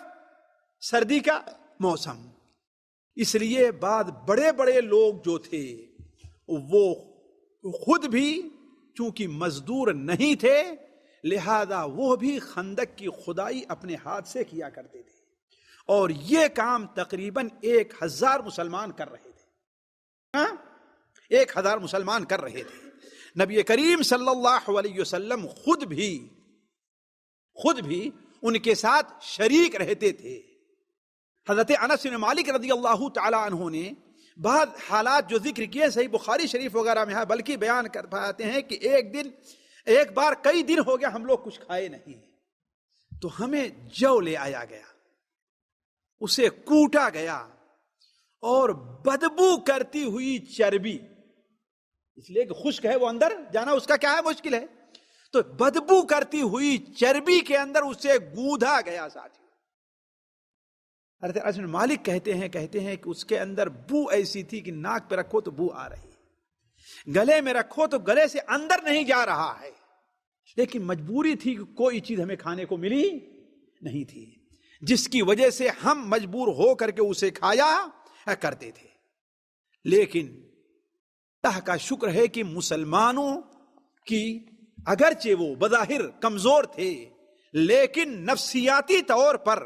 سردی کا موسم. اس لیے بعد بڑے بڑے لوگ جو تھے وہ خود بھی چونکہ مزدور نہیں تھے لہذا وہ بھی خندق کی کھدائی اپنے ہاتھ سے کیا کرتے تھے. اور یہ کام تقریباً 1000 مسلمان کر رہے تھے, 1000 مسلمان کر رہے تھے. نبی کریم صلی اللہ علیہ وسلم خود بھی ان کے ساتھ شریک رہتے تھے. حضرت انس بن مالک رضی اللہ تعالی عنہ نے بعض حالات جو ذکر کیے صحیح بخاری شریف وغیرہ میں ہے, بلکہ بیان کر پاتے ہیں کہ ایک بار کئی دن ہو گیا ہم لوگ کچھ کھائے نہیں, تو ہمیں جو لے آیا گیا, اسے کوٹا گیا اور بدبو کرتی ہوئی چربی, اس لیے کہ خشک ہے وہ اندر جانا اس کا کیا ہے مشکل ہے, تو بدبو کرتی ہوئی چربی کے اندر اسے گوندھا گیا. ساتھی حضرت انس بن مالک کہتے ہیں کہ اس کے اندر بو ایسی تھی کہ ناک پہ رکھو تو بو آ رہی ہے, گلے میں رکھو تو گلے سے اندر نہیں جا رہا ہے, لیکن مجبوری تھی کہ کوئی چیز ہمیں کھانے کو ملی نہیں تھی, جس کی وجہ سے ہم مجبور ہو کر کے اسے کھایا کرتے تھے. لیکن اللہ کا شکر ہے کہ مسلمانوں کی اگرچہ وہ بظاہر کمزور تھے لیکن نفسیاتی طور پر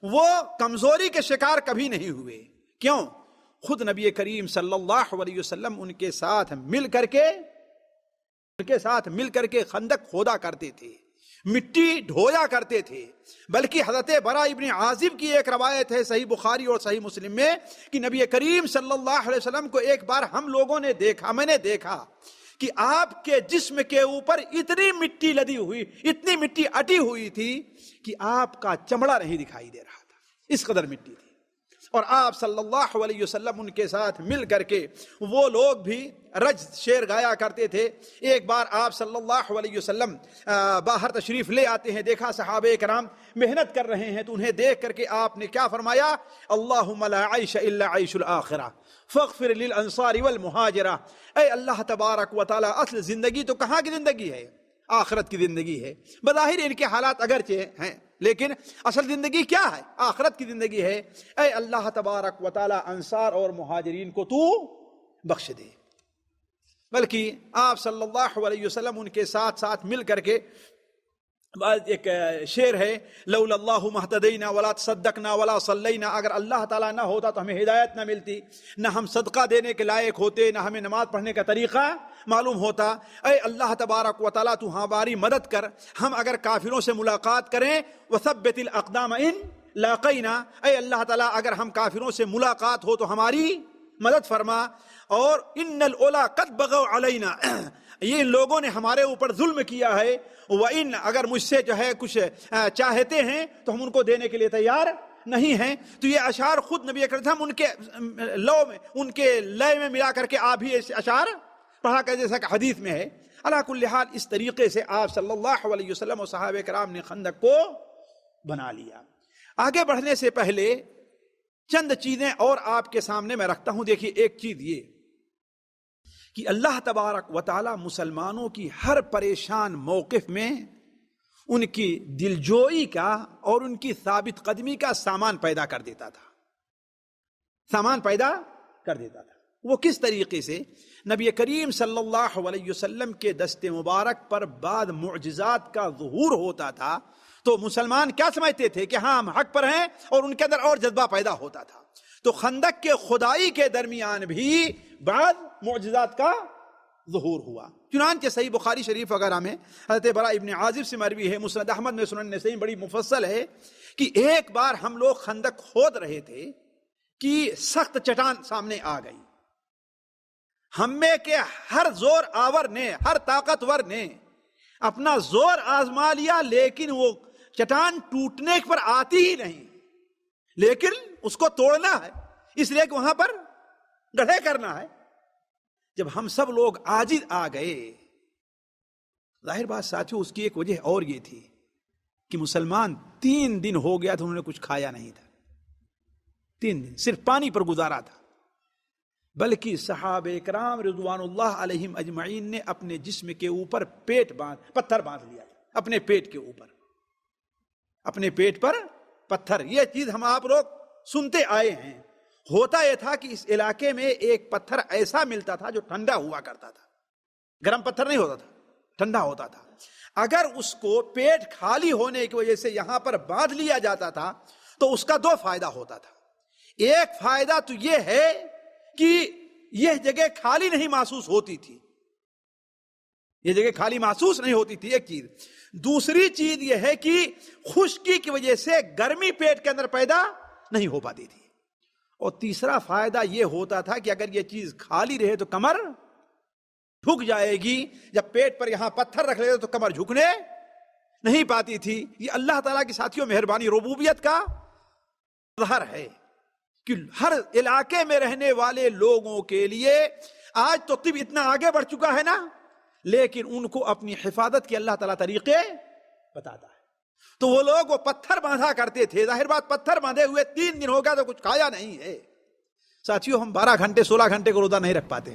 وہ کمزوری کے شکار کبھی نہیں ہوئے. کیوں؟ خود نبی کریم صلی اللہ علیہ وسلم ان کے ساتھ مل کر کے خندق کھودا کرتے تھے, مٹی ڈھویا کرتے تھے. بلکہ حضرت برا ابن عازب کی ایک روایت ہے صحیح بخاری اور صحیح مسلم میں کہ نبی کریم صلی اللہ علیہ وسلم کو ایک بار میں نے دیکھا کہ آپ کے جسم کے اوپر اتنی مٹی لدی ہوئی, اتنی مٹی اٹی ہوئی تھی کہ آپ کا چمڑا نہیں دکھائی دے رہا تھا, اس قدر مٹی تھی. اور آپ صلی اللہ علیہ وسلم ان کے ساتھ مل کر کے وہ لوگ بھی رج شعر گایا کرتے تھے. ایک بار آپ صلی اللہ علیہ وسلم باہر تشریف لے آتے ہیں, دیکھا صحابہ کرام محنت کر رہے ہیں, تو انہیں دیکھ کر کے آپ نے کیا فرمایا, اللہم لا عیش الا عیش الآخرہ فاغفر للانصار والمہاجرہ. اے اللہ تبارک و تعالی, اصل زندگی تو کہاں کی زندگی ہے, آخرت کی زندگی ہے. بظاہر ان کے حالات اگرچہ ہیں لیکن اصل زندگی کیا ہے؟ آخرت کی زندگی ہے. اے اللہ تبارک و تعالی انصار اور مہاجرین کو تو بخش دے. بلکہ آپ صلی اللہ علیہ وسلم ان کے ساتھ ساتھ مل کر کے ایک شعر ہے، لولا اللہ مہتدینا ولا تصدقنا ولا صلینا، اگر اللہ تعالیٰ نہ ہوتا تو ہمیں ہدایت نہ ملتی، نہ ہم صدقہ دینے کے لائق ہوتے، نہ ہمیں نماز پڑھنے کا طریقہ معلوم ہوتا. اے اللہ تبارک و تعالیٰ تو ہماری مدد کر، ہم اگر کافروں سے ملاقات کریں وثبت الاقدام ان لاقینا، اے اللہ تعالیٰ اگر ہم کافروں سے ملاقات ہو تو ہماری مدد فرما. اور ان الاولا قد بغوا علینا، یہ لوگوں نے ہمارے اوپر ظلم کیا ہے. وَإِن، اگر مجھ سے جو ہے کچھ چاہتے ہیں تو ہم ان کو دینے کے لیے تیار نہیں ہیں. تو یہ اشعار خود نبی اکرم صلی اللہ علیہ وسلم ان کے لو میں، ان کے لئے میں ملا کر کے آپ ہی ایسے اشعار پڑھا کر، جیسا کہ حدیث میں ہے. علی کل حال اس طریقے سے آپ صلی اللہ علیہ وسلم اور صحابہ کرام نے خندق کو بنا لیا. آگے بڑھنے سے پہلے چند چیزیں اور آپ کے سامنے میں رکھتا ہوں. دیکھیے، ایک چیز یہ کہ اللہ تبارک و تعالی مسلمانوں کی ہر پریشان موقف میں ان کی دلجوئی کا اور ان کی ثابت قدمی کا سامان پیدا کر دیتا تھا. سامان پیدا کر دیتا تھا. وہ کس طریقے سے؟ نبی کریم صلی اللہ علیہ وسلم کے دست مبارک پر بعد معجزات کا ظہور ہوتا تھا تو مسلمان کیا سمجھتے تھے کہ ہاں ہم حق پر ہیں، اور ان کے اندر اور جذبہ پیدا ہوتا تھا. تو خندق کے کھدائی کے درمیان بھی بعد معجزات کا ظہور ہوا. چنانچہ صحیح بخاری شریف وغیرہ میں حضرت براء ابن عازب سے مروی ہے، مسند احمد میں، سنن نسائی بڑی مفصل ہے کہ ایک بار ہم لوگ خندق کھود رہے تھے کہ سخت چٹان سامنے آ گئی. ہم میں کے ہر زور آور نے، ہر طاقتور نے اپنا زور آزما لیا، لیکن وہ چٹان ٹوٹنے پر آتی ہی نہیں. لیکن اس کو توڑنا ہے، اس لیے کہ وہاں پر گڑھے کرنا ہے. جب ہم سب لوگ عاجز آ گئے، ظاہر بات ساتھیو اس کی ایک وجہ اور یہ تھی کہ مسلمان 3 دن ہو گیا تھا انہوں نے کچھ کھایا نہیں تھا. 3 دن صرف پانی پر گزارا تھا. بلکہ صحابہ کرام رضوان اللہ علیہم اجمعین نے اپنے جسم کے اوپر پتھر باندھ لیا. اپنے پیٹ کے اوپر، اپنے پیٹ پر پتھر. یہ چیز ہم آپ لوگ سنتے آئے ہیں. ہوتا یہ تھا کہ اس علاقے میں ایک پتھر ایسا ملتا تھا جو ٹھنڈا ہوا کرتا تھا. گرم پتھر نہیں ہوتا تھا، ٹھنڈا ہوتا تھا. اگر اس کو پیٹ خالی ہونے کی وجہ سے یہاں پر باندھ لیا جاتا تھا تو اس کا 2 فائدہ ہوتا تھا. ایک فائدہ تو یہ ہے کہ یہ جگہ خالی نہیں محسوس ہوتی تھی، یہ جگہ خالی محسوس نہیں ہوتی تھی، ایک چیز. دوسری چیز یہ ہے کہ خشکی کی وجہ سے گرمی پیٹ کے اندر پیدا نہیں ہو پاتی تھی. اور تیسرا فائدہ یہ ہوتا تھا کہ اگر یہ چیز خالی رہے تو کمر جھک جائے گی. جب پیٹ پر یہاں پتھر رکھ لیتے تو کمر جھکنے نہیں پاتی تھی. یہ اللہ تعالیٰ کی ساتھیوں مہربانی ربوبیت کا ظاہر ہے کہ ہر علاقے میں رہنے والے لوگوں کے لیے آج تو طب اتنا آگے بڑھ چکا ہے نا، لیکن ان کو اپنی حفاظت کے اللہ تعالیٰ طریقے بتاتا ہے. تو وہ لوگ وہ پتھر باندھا کرتے تھے. ظاہر بات پتھر باندھے ہوئے 3 دن ہو گیا تو کچھ کھایا نہیں ہے. ساتھیوں ہم 12 گھنٹے 16 گھنٹے کو روزہ نہیں رکھ پاتے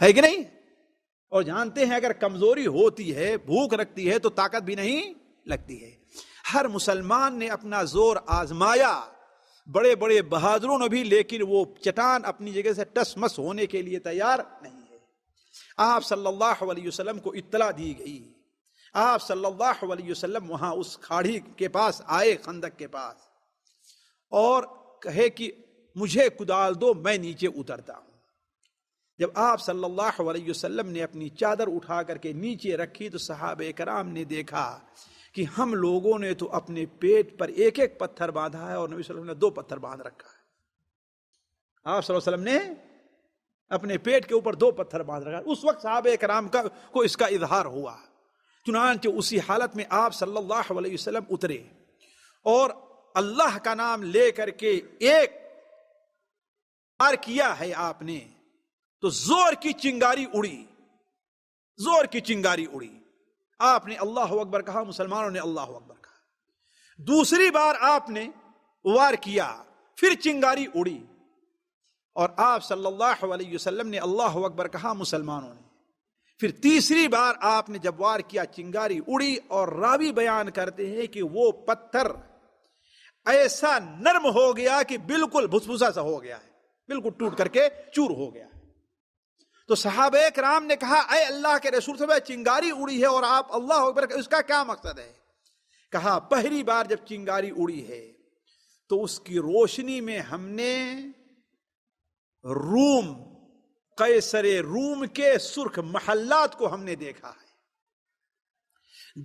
ہے کہ نہیں؟ اور جانتے ہیں اگر کمزوری ہوتی ہے، بھوک رکھتی ہے تو طاقت بھی نہیں لگتی ہے. ہر مسلمان نے اپنا زور آزمایا، بڑے بڑے بہادروں نے بھی، لیکن وہ چٹان اپنی جگہ سے ٹس مس ہونے کے لیے تیار نہیں ہے. آپ صلی اللہ علیہ وسلم کو اطلاع دی گئی. آپ صلی اللہ علیہ وسلم وہاں اس کھاڑی کے پاس آئے، خندق کے پاس، اور کہے کہ مجھے کدال دو، میں نیچے اترتا ہوں. جب آپ صلی اللہ علیہ وسلم نے اپنی چادر اٹھا کر کے نیچے رکھی تو صحابہ کرام نے دیکھا کہ ہم لوگوں نے تو اپنے پیٹ پر ایک ایک پتھر باندھا ہے اور نبی صلی اللہ علیہ وسلم نے 2 پتھر باندھ رکھا ہے. آپ صلی اللہ علیہ وسلم نے اپنے پیٹ کے اوپر 2 پتھر باندھ رکھا. اس وقت صحابہ کرام کو اس کا اظہار ہوا. چنانچہ اسی حالت میں آپ صلی اللہ علیہ وسلم اترے اور اللہ کا نام لے کر کے ایک بار کیا ہے آپ نے تو زور کی چنگاری اڑی، زور کی چنگاری اڑی. آپ نے اللہ اکبر کہا، مسلمانوں نے اللہ اکبر کہا. دوسری بار آپ نے وار کیا، پھر چنگاری اڑی اور آپ صلی اللہ علیہ وسلم نے اللہ اکبر کہا، مسلمانوں نے. پھر تیسری بار آپ نے جب وار کیا چنگاری اڑی، اور راوی بیان کرتے ہیں کہ وہ پتھر ایسا نرم ہو گیا کہ بالکل بھسبھسا سا ہو گیا ہے، بالکل ٹوٹ کر کے چور ہو گیا ہے۔ تو صحابہ کرام نے کہا اے اللہ کے رسول صلی اللہ علیہ وسلم، چنگاری اڑی ہے اور آپ اللہ اکبر، اس کا کیا مقصد ہے؟ کہا پہلی بار جب چنگاری اڑی ہے تو اس کی روشنی میں ہم نے روم، قیصر روم کے سرخ محلات کو ہم نے دیکھا ہے۔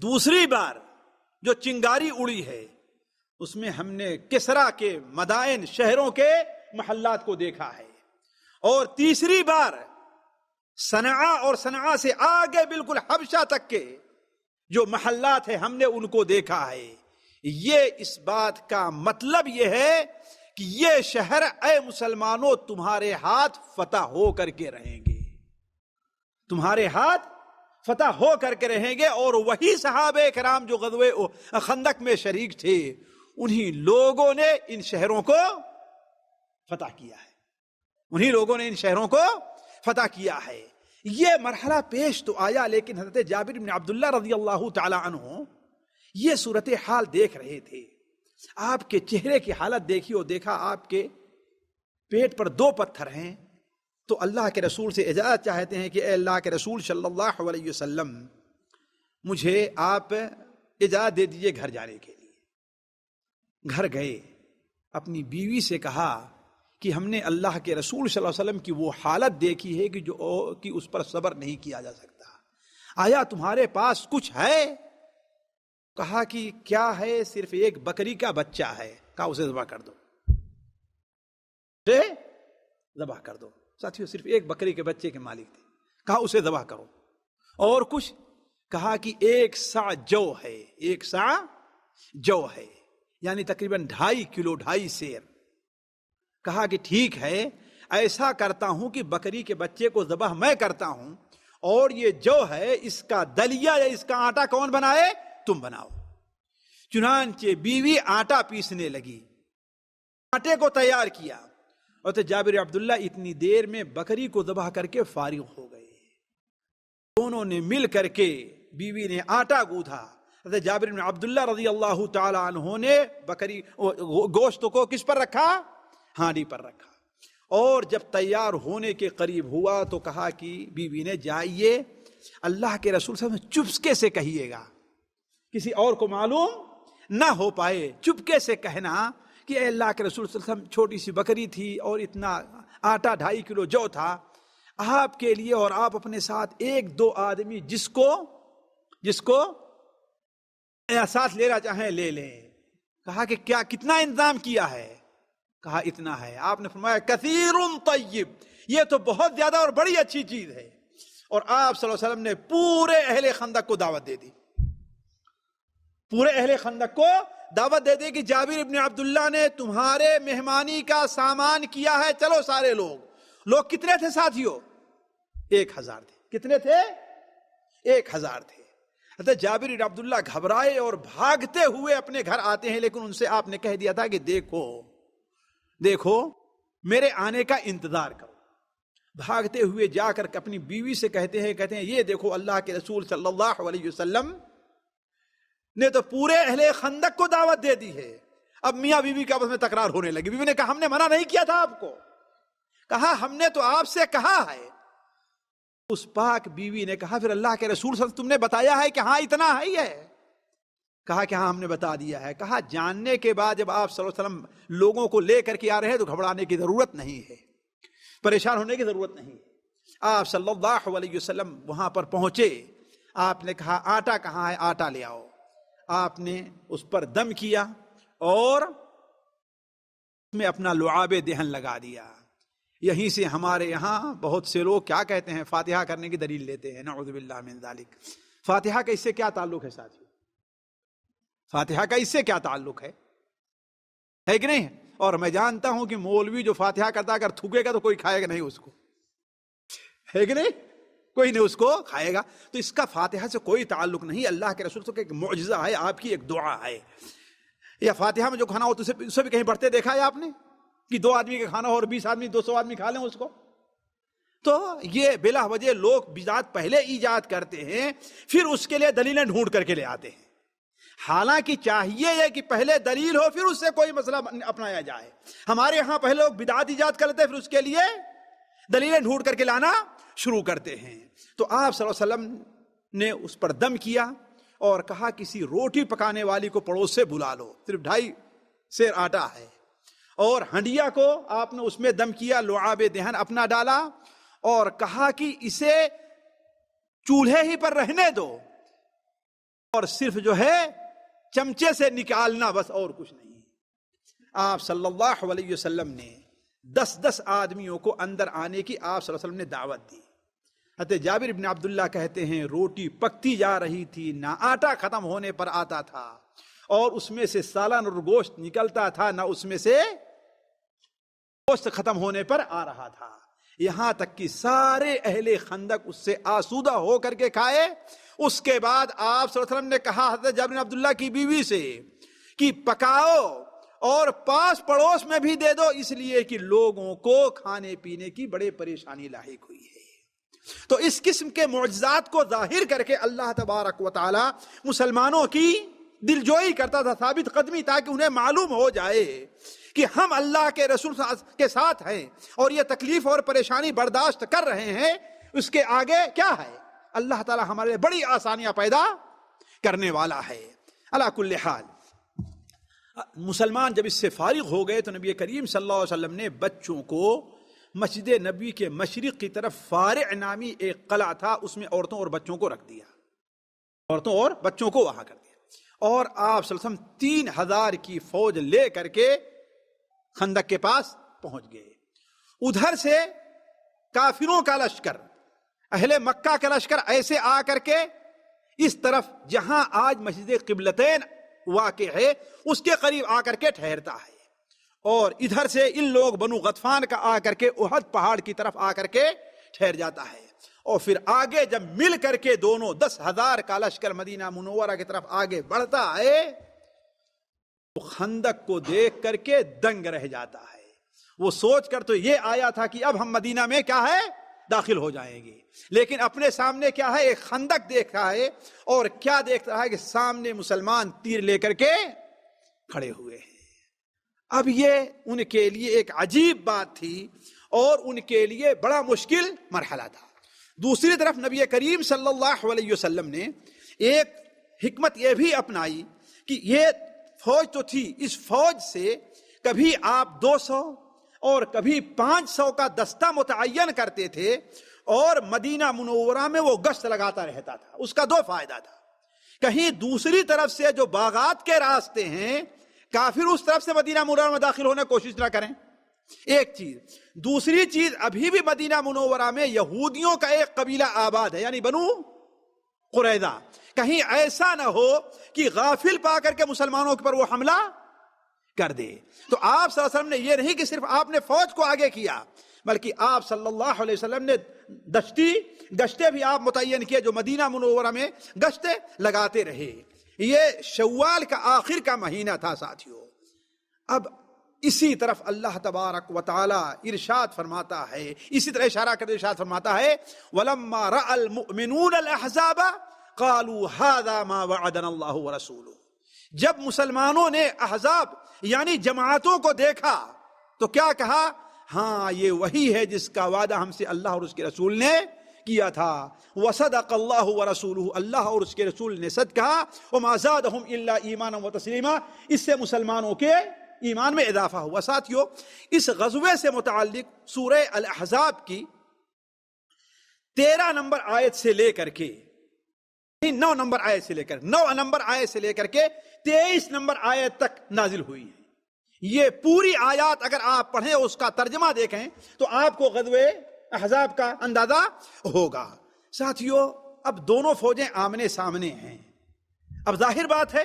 دوسری بار جو چنگاری اڑی ہے اس میں ہم نے کسرا کے مدائن، شہروں کے محلات کو دیکھا ہے، اور تیسری بار صنعا اور صنعا سے آگے بالکل حبشہ تک کے جو محلات ہیں ہم نے ان کو دیکھا ہے۔ یہ اس بات کا مطلب یہ ہے کہ یہ شہر اے مسلمانوں تمہارے ہاتھ فتح ہو کر کے رہیں گے، تمہارے ہاتھ فتح ہو کر کے رہیں گے۔ اور وہی صحابہ کرام جو غزوہ خندق میں شریک تھے، انہی لوگوں نے ان شہروں کو فتح کیا ہے، انہی لوگوں نے ان شہروں کو فتح کیا ہے۔ یہ مرحلہ پیش تو آیا، لیکن حضرت جابر بن عبداللہ رضی اللہ تعالی عنہ یہ صورتحال دیکھ رہے تھے۔ آپ کے چہرے کی حالت دیکھی اور دیکھا آپ کے پیٹ پر 2 پتھر ہیں، تو اللہ کے رسول سے اجازت چاہتے ہیں کہ اے اللہ کے رسول صلی اللہ علیہ وسلم، مجھے آپ اجازت دے دیجئے گھر جانے کے لیے۔ گھر گئے، اپنی بیوی سے کہا کہ ہم نے اللہ کے رسول صلی اللہ علیہ وسلم کی وہ حالت دیکھی ہے کہ اس پر صبر نہیں کیا جا سکتا، آیا تمہارے پاس کچھ ہے؟ کہا کہ کیا ہے؟ صرف ایک بکری کا بچہ ہے۔ کہا اسے ذبح کر دو، ذبح کر دو۔ ساتھیو صرف ایک بکری کے بچے کے مالک تھے، کہا اسے ذبح کرو۔ اور کچھ؟ کہا کہ 1 سا جو ہے، 1 سا جو ہے، یعنی تقریباً 2.5 کلو، 2.5 سیر۔ کہا کہ ٹھیک ہے، ایسا کرتا ہوں کہ بکری کے بچے کو ذبح میں کرتا ہوں، اور یہ جو ہے اس کا دلیا یا اس کا آٹا کون بنائے؟ تم بناؤ۔ چنانچہ بیوی آٹا پیسنے لگی، آٹے کو تیار کیا، اور تو جابر عبداللہ اتنی دیر میں بکری کو ذبح کر کے فارغ ہو گئے۔ دونوں نے مل کر کے، بیوی نے آٹا گوندھا، حضرت جابر بن عبداللہ رضی اللہ تعالی عنہ نے بکری گوشت کو کس پر رکھا؟ ہانڈی پر رکھا۔ اور جب تیار ہونے کے قریب ہوا تو کہا کہ بیوی نے جائیے اللہ کے رسول صلی اللہ علیہ وسلم چپکے سے کہیے گا، کسی اور کو معلوم نہ ہو پائے، چپکے سے کہنا کہ اے اللہ کے رسول صلی اللہ علیہ وسلم، چھوٹی سی بکری تھی اور اتنا آٹا 2.5 کلو جو تھا آپ کے لیے، اور آپ اپنے ساتھ 1-2 آدمی جس کو ساتھ لینا چاہیں لے لیں۔ کہا کہ کیا کتنا انتظام کیا ہے؟ کہا اتنا ہے۔ آپ نے فرمایا کثیر طیب، یہ تو بہت زیادہ اور بڑی اچھی چیز ہے۔ اور آپ صلی اللہ علیہ وسلم نے پورے اہل خندق کو دعوت دے دی، پورے اہل خندق کو دعوت دے دی کہ جابر ابن عبداللہ نے تمہارے مہمانی کا سامان کیا ہے، چلو سارے لوگ کتنے تھے ساتھیوں؟ 1000 تھے۔ کتنے تھے؟ 1000 تھے۔ حضرت جابر بن عبداللہ گھبرائے اور بھاگتے ہوئے اپنے گھر آتے ہیں، لیکن ان سے آپ نے کہہ دیا تھا کہ دیکھو میرے آنے کا انتظار کرو۔ بھاگتے ہوئے جا کر اپنی بیوی سے کہتے ہیں یہ دیکھو اللہ کے رسول صلی اللہ علیہ وسلم نے تو پورے اہل خندق کو دعوت دے دی ہے۔ اب میاں بیوی کا آپس میں تکرار ہونے لگی۔ بیوی نے کہا ہم نے منع نہیں کیا تھا آپ کو، کہا ہم نے تو آپ سے کہا ہے۔ اس پاک بیوی نے کہا پھر اللہ کے رسول صلی اللہ علیہ وسلم تم نے بتایا ہے کہ ہاں اتنا ہے ہے؟ کہا کہ ہاں ہم نے بتا دیا ہے۔ کہا جاننے کے بعد جب آپ صلی اللہ علیہ وسلم لوگوں کو لے کر کے آ رہے ہیں تو گھبرانے کی ضرورت نہیں ہے، پریشان ہونے کی ضرورت نہیں ہے۔ آپ صلی اللہ علیہ وسلم وہاں پر پہنچے، آپ نے کہا آٹا کہاں ہے؟ آٹا لے آؤ۔ آپ نے اس پر دم کیا اور اس میں اپنا لعاب دہن لگا دیا۔ یہیں سے ہمارے یہاں بہت سے لوگ کیا کہتے ہیں، فاتحہ کرنے کی دلیل لیتے ہیں، نعوذ باللہ من ذالک۔ فاتحہ کا اس سے کیا تعلق ہے ساتھی؟ فاتحہ کا اس سے کیا تعلق ہے کہ نہیں؟ اور میں جانتا ہوں کہ مولوی جو فاتحہ کرتا اگر تھوکے گا تو کوئی کھائے گا نہیں اس کو، ہے کہ نہیں؟ کوئی نہیں اس کو کھائے گا۔ تو اس کا فاتحہ سے کوئی تعلق نہیں، اللہ کے رسول کا ایک معجزہ ہے، آپ کی ایک دعا ہے۔ یا فاتحہ میں جو کھانا ہو تو اسے بھی کہیں پڑھتے دیکھا ہے آپ نے کہ 2 آدمی کا کھانا ہو اور 20 آدمی 200 آدمی کھا لیں اس کو؟ تو یہ بلا وجہ لوگ بدعت پہلے ایجاد کرتے ہیں، پھر اس کے لیے دلیلیں ڈھونڈ کر کے لے آتے ہیں. حالانکہ چاہیے یہ کہ پہلے دلیل ہو پھر اس سے کوئی مسئلہ اپنایا جائے. ہمارے ہاں پہلے لوگ بدعت ایجاد کرتے ہیں، پھر اس کے لیے دلیلیں ڈھونڈ کر کے لانا شروع کرتے ہیں. تو آپ صلی اللہ علیہ وسلم نے اس پر دم کیا اور کہا کسی روٹی پکانے والی کو پڑوس سے بلا لو، صرف 2.5 سیر آٹا ہے، اور ہنڈیا کو آپ نے اس میں دم کیا، لعاب دہن اپنا ڈالا اور کہا کہ اسے چولہے ہی پر رہنے دو اور صرف جو ہے چمچے سے نکالنا، بس اور کچھ نہیں. آپ صلی اللہ علیہ وسلم نے 10 آدمیوں کو اندر آنے کی آپ صلی اللہ علیہ وسلم نے دعوت دی. حضرت جابر ابن عبداللہ کہتے ہیں روٹی پکتی جا رہی تھی، نہ آٹا ختم ہونے پر آتا تھا اور اس میں سے سالن اور گوشت نکلتا تھا، نہ اس میں سے گوشت ختم ہونے پر آ رہا تھا. یہاں تک کہ سارے اہل خندق اس سے آسودہ ہو کر کے کھائے. اس کے بعد آپ صلی اللہ علیہ وسلم نے کہا حضرت جابر بن عبداللہ کی بیوی سے کہ پکاؤ اور پاس پڑوس میں بھی دے دو، اس لیے کہ لوگوں کو کھانے پینے کی بڑے پریشانی لاحق ہوئی ہے. تو اس قسم کے معجزات کو ظاہر کر کے اللہ تبارک و تعالی مسلمانوں کی دلجوئی کرتا تھا، ثابت قدمی، تاکہ انہیں معلوم ہو جائے کہ ہم اللہ کے رسول کے ساتھ ہیں اور یہ تکلیف اور پریشانی برداشت کر رہے ہیں. اس کے آگے کیا ہے؟ اللہ تعالی ہمارے لیے بڑی آسانیاں پیدا کرنے والا ہے. علی کل حال مسلمان جب اس سے فارغ ہو گئے تو نبی کریم صلی اللہ علیہ وسلم نے بچوں کو مسجد نبوی کے مشرق کی طرف فارع نامی ایک قلعہ تھا، اس میں عورتوں اور بچوں کو رکھ دیا، عورتوں اور بچوں کو وہاں کر دیا. اور آپ صلی اللہ علیہ وسلم 3000 کی فوج لے کر کے خندق کے پاس پہنچ گئے. ادھر سے کافروں کا لشکر، اہل مکہ کا لشکر ایسے آ کر کے اس طرف جہاں آج مسجد قبلتین واقع ہے اس کے قریب آ کر کے ٹھہرتا ہے، اور ادھر سے ان لوگ بنو غطفان کا آ کر کے احد پہاڑ کی طرف آ کر کے ٹھہر جاتا ہے. اور پھر آگے جب مل کر کے دونوں 10,000 کا لشکر مدینہ منورہ کی طرف آگے بڑھتا ہے تو خندق کو دیکھ کر کے دنگ رہ جاتا ہے. وہ سوچ کر تو یہ آیا تھا کہ اب ہم مدینہ میں کیا ہے داخل ہو جائیں گے، لیکن اپنے سامنے کیا ہے؟ ایک خندق دیکھا ہے، اور کیا دیکھتا ہے کہ سامنے مسلمان تیر لے کر کے کھڑے ہوئے ہیں. اب یہ ان کے لیے ایک عجیب بات تھی اور ان کے لیے بڑا مشکل مرحلہ تھا. دوسری طرف نبی کریم صلی اللہ علیہ وسلم نے ایک حکمت یہ بھی اپنائی کہ یہ فوج تو تھی، اس فوج سے کبھی آپ 200 اور کبھی 500 کا دستہ متعین کرتے تھے، اور مدینہ منورہ میں وہ گشت لگاتا رہتا تھا. اس کا 2 فائدہ تھا، کہیں دوسری طرف سے جو باغات کے راستے ہیں کافر اس طرف سے مدینہ منورہ میں داخل ہونے کی کوشش نہ کریں، ایک چیز. دوسری چیز، ابھی بھی مدینہ منورہ میں یہودیوں کا ایک قبیلہ آباد ہے، یعنی بنو قریظہ. کہیں ایسا نہ ہو کہ غافل پا کر کے مسلمانوں پر وہ حملہ کر دے. تو آپ صلی اللہ علیہ وسلم نے یہ نہیں کہ صرف آپ نے فوج کو آگے کیا، بلکہ آپ صلی اللہ علیہ وسلم نے گشتے بھی آپ متعین کیے جو مدینہ منورہ میں گشتے لگاتے رہے. یہ شوال کا آخر کا مہینہ تھا ساتھیوں. اب اسی طرف اللہ تبارک و تعالی ارشاد فرماتا ہے، اسی طرح اشارہ کرتے ارشاد فرماتا ہے وَلَمَّا رَأَى الْمُؤْمِنُونَ الْأَحْزَابَ قَالُوا هَذَا مَا وَعَدَنَا اللَّهُ وَرَسُولُهُ. جب مسلمانوں نے احزاب یعنی جماعتوں کو دیکھا تو کیا کہا؟ ہاں یہ وہی ہے جس کا وعدہ ہم سے اللہ اور اس کے رسول نے کیا تھا. وَصَدَقَ اللَّهُ وَرَسُولُهُ، اللہ اور اس کے رسول نے سچ کہا. وَمَا زَادَهُمْ إِلَّا إِيمَانًا وَتَسْلِيمًا، اس سے مسلمانوں کے ایمان میں اضافہ ہوا. ساتھیو، اس غزوے سے متعلق سورہ الاحزاب کی 13 نمبر آیت سے لے کر کے 9 نمبر آیت سے لے کر 9 نمبر آیت سے لے کر کے 23 نمبر آیت تک نازل ہوئی ہے. یہ پوری آیات اگر آپ پڑھیں اس کا ترجمہ دیکھیں تو آپ کو غزوہ احزاب کا اندازہ ہوگا. ساتھیو، اب دونوں فوجیں آمنے سامنے ہیں. اب ظاہر بات ہے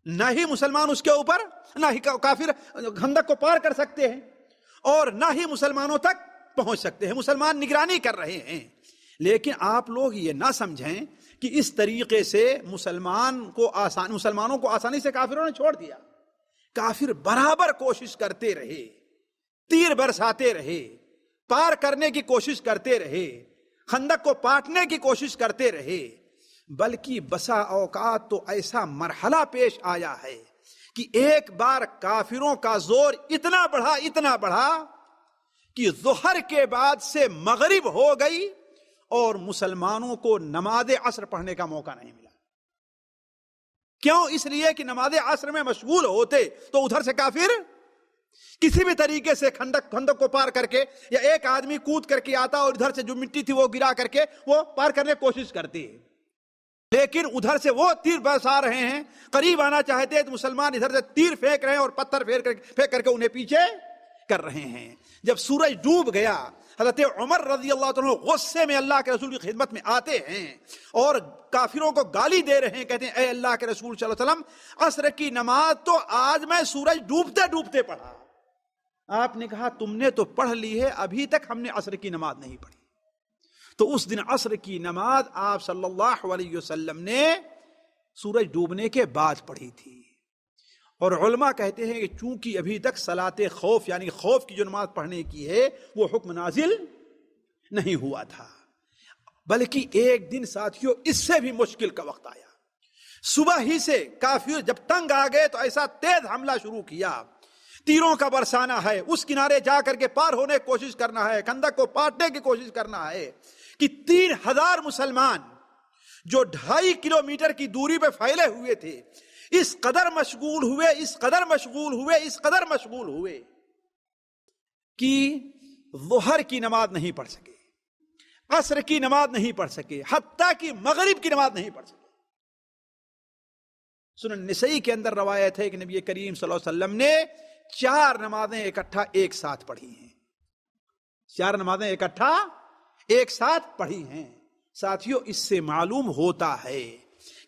نہ ہی مسلمان اس کے اوپر، نہ ہی کافر خندق کو پار کر سکتے ہیں، اور نہ ہی مسلمانوں تک پہنچ سکتے ہیں. مسلمان نگرانی کر رہے ہیں. لیکن آپ لوگ یہ نہ سمجھیں کہ اس طریقے سے مسلمانوں کو آسانی سے کافروں نے چھوڑ دیا. کافر برابر کوشش کرتے رہے، تیر برساتے رہے، پار کرنے کی کوشش کرتے رہے، خندق کو پاٹنے کی کوشش کرتے رہے، بلکہ بسا اوقات تو ایسا مرحلہ پیش آیا ہے کہ ایک بار کافروں کا زور اتنا بڑھا کہ ظہر کے بعد سے مغرب ہو گئی اور مسلمانوں کو نماز عصر پڑھنے کا موقع نہیں ملا۔ کیوں؟ اس لیے کہ نماز عصر میں مشغول ہوتے تو ادھر سے کافر کسی بھی طریقے سے خندق کو پار کر کے، یا ایک آدمی کود کر کے آتا اور ادھر سے جو مٹی تھی وہ گرا کر کے وہ پار کرنے کی کوشش کرتی ہے، لیکن ادھر سے وہ تیر برسا رہے ہیں، قریب آنا چاہتے تو مسلمان ادھر سے تیر پھینک رہے ہیں اور پتھر پھینک کر کے انہیں پیچھے کر رہے ہیں۔ جب سورج ڈوب گیا، حضرت عمر رضی اللہ عنہ غصے میں اللہ کے رسول کی خدمت میں آتے ہیں اور کافروں کو گالی دے رہے ہیں، کہتے ہیں اے اللہ کے رسول صلی اللہ علیہ وسلم، عصر کی نماز تو آج میں سورج ڈوبتے ڈوبتے پڑھا۔ آپ نے کہا تم نے تو پڑھ لی ہے، ابھی تک ہم نے عصر کی نماز نہیں پڑھی۔ تو اس دن عصر کی نماز آپ صلی اللہ علیہ وسلم نے سورج ڈوبنے کے بعد پڑھی تھی، اور علماء کہتے ہیں کہ چونکہ ابھی تک صلاۃ خوف یعنی خوف کی جو نماز پڑھنے کی ہے وہ حکم نازل نہیں ہوا تھا، بلکہ ایک دن ساتھیوں اس سے بھی مشکل کا وقت آیا۔ صبح ہی سے کافر جب تنگ آ گئے تو ایسا تیز حملہ شروع کیا، تیروں کا برسانا ہے، اس کنارے جا کر کے پار ہونے کی کوشش کرنا ہے، خندق کو پاٹنے کی کوشش کرنا ہے، کہ 3000 مسلمان جو 2.5 کلومیٹر کی دوری پہ پھیلے ہوئے تھے، اس قدر مشغول ہوئے کہ ظہر کی نماز نہیں پڑھ سکے، عصر کی نماز نہیں پڑھ سکے، حتیٰ کہ مغرب کی نماز نہیں پڑھ سکے۔ سنن نسائی کے اندر روایت ہے کہ نبی کریم صلی اللہ علیہ وسلم نے 4 نمازیں اکٹھا ایک ساتھ پڑھی ہیں، 4 نمازیں اکٹھا ایک ساتھ پڑھی ہیں۔ ساتھیوں، اس سے معلوم ہوتا ہے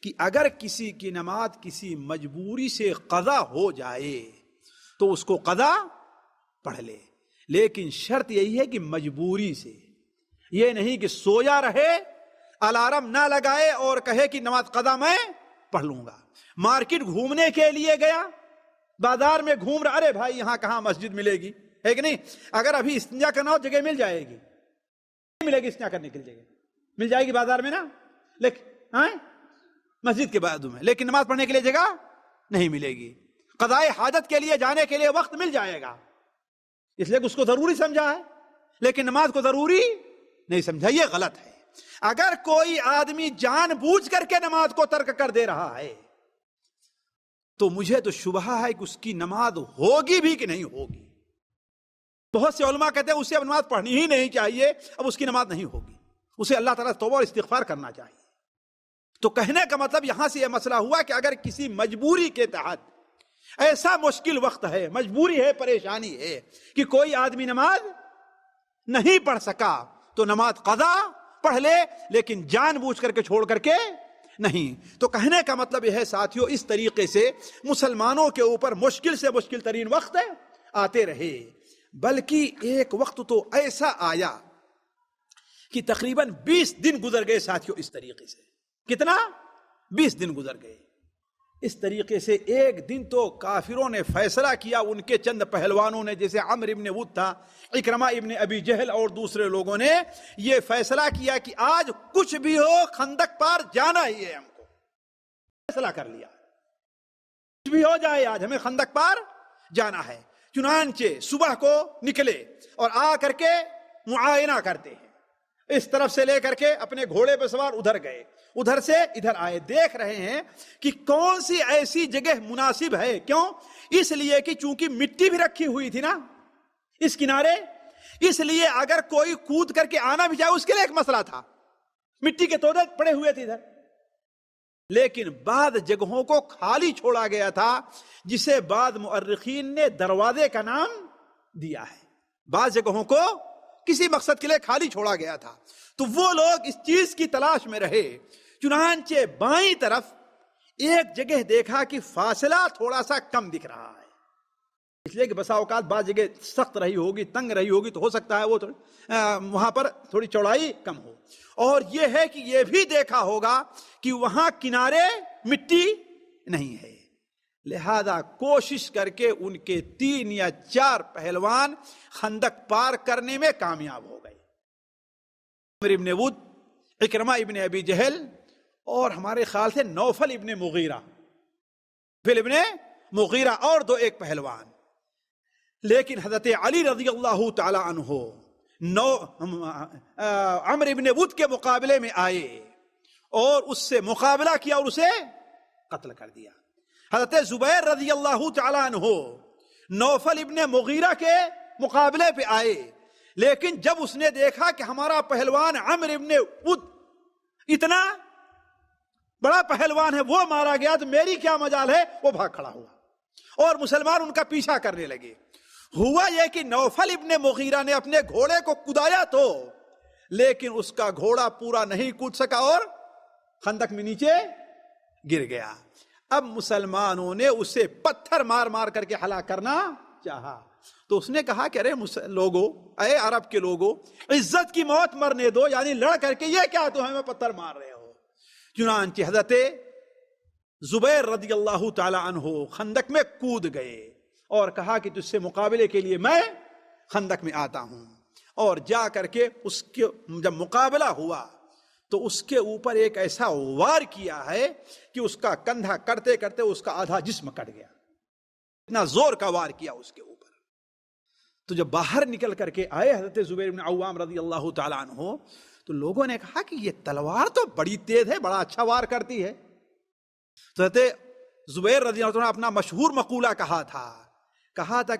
کہ اگر کسی کی نماز کسی مجبوری سے قضا ہو جائے تو اس کو قضا پڑھ لے، لیکن شرط یہی ہے کہ مجبوری سے، یہ نہیں کہ سویا رہے، الارم نہ لگائے اور کہے کہ نماز قضا میں پڑھ لوں گا۔ مارکیٹ گھومنے کے لیے گیا، بازار میں گھوم رہا، ارے بھائی یہاں کہاں مسجد ملے گی، ہے کہ نہیں؟ اگر ابھی استنجا کرنا ہو جگہ مل جائے گی، ملے گی استنجا کرنے کے لیے جگہ مل جائے گی بازار میں نا، لیکن مسجد کے بعد میں، لیکن نماز پڑھنے کے لیے جگہ نہیں ملے گی۔ قضائے حاجت کے لیے جانے کے لیے وقت مل جائے گا، اس لیے اس کو ضروری سمجھا ہے، لیکن نماز کو ضروری نہیں سمجھا، یہ غلط ہے۔ اگر کوئی آدمی جان بوجھ کر کے نماز کو ترک کر دے رہا ہے تو مجھے تو شبہ ہے کہ اس کی نماز ہوگی بھی کہ نہیں ہوگی۔ بہت سے علماء کہتے ہیں اسے اب نماز پڑھنی ہی نہیں چاہیے، اب اس کی نماز نہیں ہوگی، اسے اللہ تعالیٰ توبہ اور استغفار کرنا چاہیے۔ تو کہنے کا مطلب یہاں سے یہ مسئلہ ہوا کہ اگر کسی مجبوری کے تحت ایسا مشکل وقت ہے، مجبوری ہے، پریشانی ہے کہ کوئی آدمی نماز نہیں پڑھ سکا تو نماز قضا پڑھ لے، لیکن جان بوجھ کر کے چھوڑ کر کے نہیں۔ تو کہنے کا مطلب یہ ہے ساتھیوں، اس طریقے سے مسلمانوں کے اوپر مشکل سے مشکل ترین وقت آتے رہے، بلکہ ایک وقت تو ایسا آیا کہ تقریباً 20 دن گزر گئے ساتھیوں اس طریقے سے۔ کتنا؟ 20 دن گزر گئے اس طریقے سے۔ ایک دن تو کافروں نے فیصلہ کیا، ان کے چند پہلوانوں نے، جیسے عمرو ابن ود تھا، اکرمہ ابن ابی جہل اور دوسرے لوگوں نے یہ فیصلہ کیا کہ آج کچھ بھی ہو خندق پار جانا ہی ہے، ہم کو فیصلہ کر لیا، کچھ بھی ہو جائے آج ہمیں خندق پار جانا ہے۔ چنانچہ صبح کو نکلے اور آ کر کے معائنہ کرتے ہیں، اس طرف سے لے کر کے اپنے گھوڑے پہ سوار ادھر گئے، ادھر سے ادھر آئے، دیکھ رہے ہیں کہ کون سی ایسی جگہ مناسب ہے۔ کیوں؟ اس لیے کہ چونکہ مٹی بھی رکھی ہوئی تھی نا اس کنارے، اس لیے اگر کوئی کود کر کے آنا بھی جائے اس کے لیے ایک مسئلہ تھا، مٹی کے تودے پڑے ہوئے تھے ادھر۔ لیکن بعض جگہوں کو خالی چھوڑا گیا تھا، جسے بعض مؤرخین نے دروازے کا نام دیا ہے۔ بعض جگہوں کو کسی مقصد کے لیے خالی چھوڑا گیا تھا، تو وہ لوگ اس چیز کی تلاش میں رہے۔ چنانچہ بائیں طرف ایک جگہ دیکھا کہ فاصلہ تھوڑا سا کم دکھ رہا ہے، اس لیے کہ بسا اوقات بعض جگہ سخت رہی ہوگی، تنگ رہی ہوگی، تو ہو سکتا ہے وہ وہاں پر تھوڑی چوڑائی کم ہو۔ اور یہ ہے کہ یہ بھی دیکھا ہوگا کہ وہاں کنارے مٹی نہیں ہے، لہذا کوشش کر کے ان کے 3 یا 4 پہلوان خندق پار کرنے میں کامیاب ہو گئے. عمر ابن ود، اکرمہ ابن ابی جہل اور ہمارے خیال سے نوفل ابن مغیرہ اور 2 ایک پہلوان. لیکن حضرت علی رضی اللہ تعالی عنہ عمر ابن ود کے مقابلے میں آئے اور اس سے مقابلہ کیا اور اسے قتل کر دیا. حضرت زبیر رضی اللہ تعالی عنہ نوفل ابن مغیرہ کے مقابلے پہ آئے، لیکن جب اس نے دیکھا کہ ہمارا پہلوان عمر ابن ود اتنا بڑا پہلوان ہے، وہ مارا گیا تو میری کیا مجال ہے، وہ بھاگ کھڑا ہوا اور مسلمان ان کا پیچھا کرنے لگے. ہوا یہ کہ نوفل ابن مغیرہ نے اپنے گھوڑے کو کودایا تو، لیکن اس کا گھوڑا پورا نہیں کود سکا اور خندق میں نیچے گر گیا. اب مسلمانوں نے اسے پتھر مار مار کر کے ہلاک کرنا چاہا تو اس نے کہا کہ ارے لوگو، اے عرب کے لوگو، عزت کی موت مرنے دو، یعنی لڑ کر کے یہ کیا تم ہمیں پتھر مار رہے ہو. چنانچہ حضرت زبیر رضی اللہ تعالی عنہ خندق میں کود گئے اور کہا کہ تجھ سے مقابلے کے لیے میں خندق میں آتا ہوں. اور جا کر کے اس کے جب مقابلہ ہوا تو اس کے اوپر ایک ایسا وار کیا ہے کہ اس کا کندھا کرتے کرتے اس کا آدھا جسم کٹ گیا. اتنا زور کا وار کیا اس کے اوپر. تو جب باہر نکل کر کے آئے حضرت زبیر بن عوام رضی اللہ تعالی عنہ تو لوگوں نے کہا کہ یہ تلوار تو بڑی تیز ہے، بڑا اچھا وار کرتی ہے. تو حضرت زبیر رضی اللہ عنہ اپنا مشہور مقولہ کہا تھا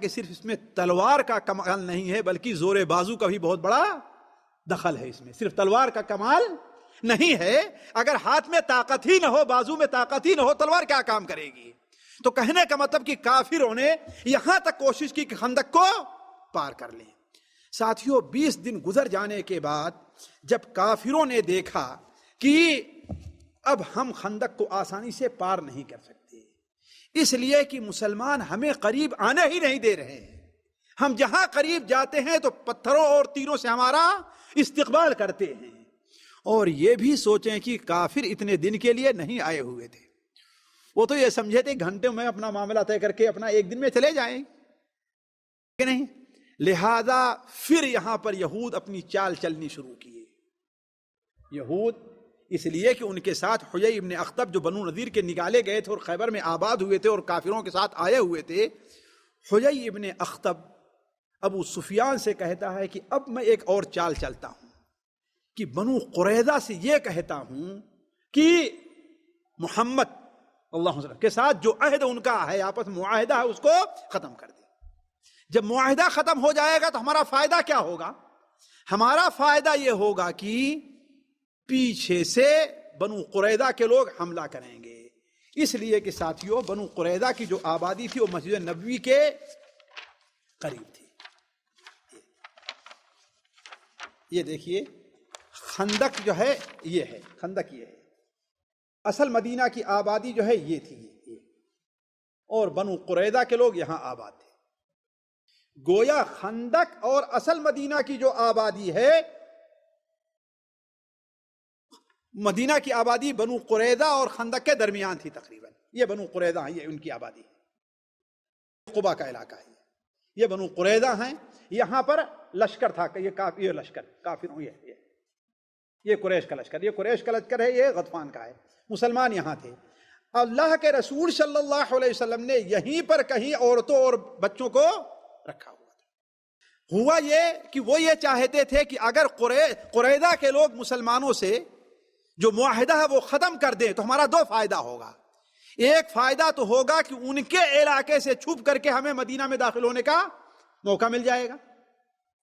کہ صرف اس میں تلوار کا کمال نہیں ہے بلکہ زور بازو کا بھی بہت بڑا دخل ہے. اس میں صرف تلوار کا کمال نہیں ہے، اگر ہاتھ میں طاقت ہی نہ ہو، بازو میں طاقت ہی نہ ہو، تلوار کیا کام کرے گی. تو کہنے کا مطلب کہ کافروں نے یہاں تک کوشش کی کہ خندق کو پار کر لیں. ساتھیوں، 20 دن گزر جانے کے بعد جب کافروں نے دیکھا کہ اب ہم خندق کو آسانی سے پار نہیں کر سکتے، اس لیے کہ مسلمان ہمیں قریب آنے ہی نہیں دے رہے ہیں، ہم جہاں قریب جاتے ہیں تو پتھروں اور تیروں سے ہمارا استقبال کرتے ہیں. اور یہ بھی سوچیں کہ کافر اتنے دن کے لیے نہیں آئے ہوئے تھے، وہ تو یہ سمجھے تھے گھنٹے میں اپنا معاملہ طے کر کے اپنا ایک دن میں چلے جائیں کہ نہیں. لہذا پھر یہاں پر یہود اپنی چال چلنی شروع کیے. یہود اس لیے کہ ان کے ساتھ حیی ابن اخطب جو بنو نذیر کے نکالے گئے تھے اور خیبر میں آباد ہوئے تھے اور کافروں کے ساتھ آئے ہوئے تھے. حیی ابن اخطب ابو سفیان سے کہتا ہے کہ اب میں ایک اور چال چلتا ہوں کہ بنو قریظہ سے یہ کہتا ہوں کہ محمد اللہ علیہ وسلم کے ساتھ جو عہد ان کا ہے، آپس میں معاہدہ ہے، اس کو ختم کر دے. جب معاہدہ ختم ہو جائے گا تو ہمارا فائدہ کیا ہوگا؟ ہمارا فائدہ یہ ہوگا کہ پیچھے سے بنو قریظہ کے لوگ حملہ کریں گے. اس لیے کہ ساتھیوں، بنو قریظہ کی جو آبادی تھی وہ مسجد نبوی کے قریب تھی. یہ دیکھیے خندق جو ہے یہ ہے، خندق یہ ہے. اصل مدینہ کی آبادی جو ہے یہ تھی، یہ اور بنو قریظہ کے لوگ یہاں آباد تھے. گویا خندق اور اصل مدینہ کی جو آبادی ہے، مدینہ کی آبادی بنو قریظہ اور خندق کے درمیان تھی تقریباً. یہ بنو قریظہ ہیں، یہ ان کی آبادی ہے، قبا کا علاقہ ہے. یہ بنو قریظہ ہیں. یہاں پر لشکر تھا، یہ لشکر کافروں، یہ قریش کا لشکر، یہ قریش کا لشکر ہے، یہ غطفان کا ہے. مسلمان یہاں تھے. اللہ کے رسول صلی اللہ علیہ وسلم نے یہیں پر کہیں عورتوں اور بچوں کو رکھا ہوا تھا. ہوا یہ کہ وہ یہ چاہتے تھے کہ اگر قریظہ کے لوگ مسلمانوں سے جو معاہدہ ہے وہ ختم کر دیں تو ہمارا 2 فائدہ ہوگا. ایک فائدہ تو ہوگا کہ ان کے علاقے سے چھپ کر کے ہمیں مدینہ میں داخل ہونے کا موقع مل جائے گا،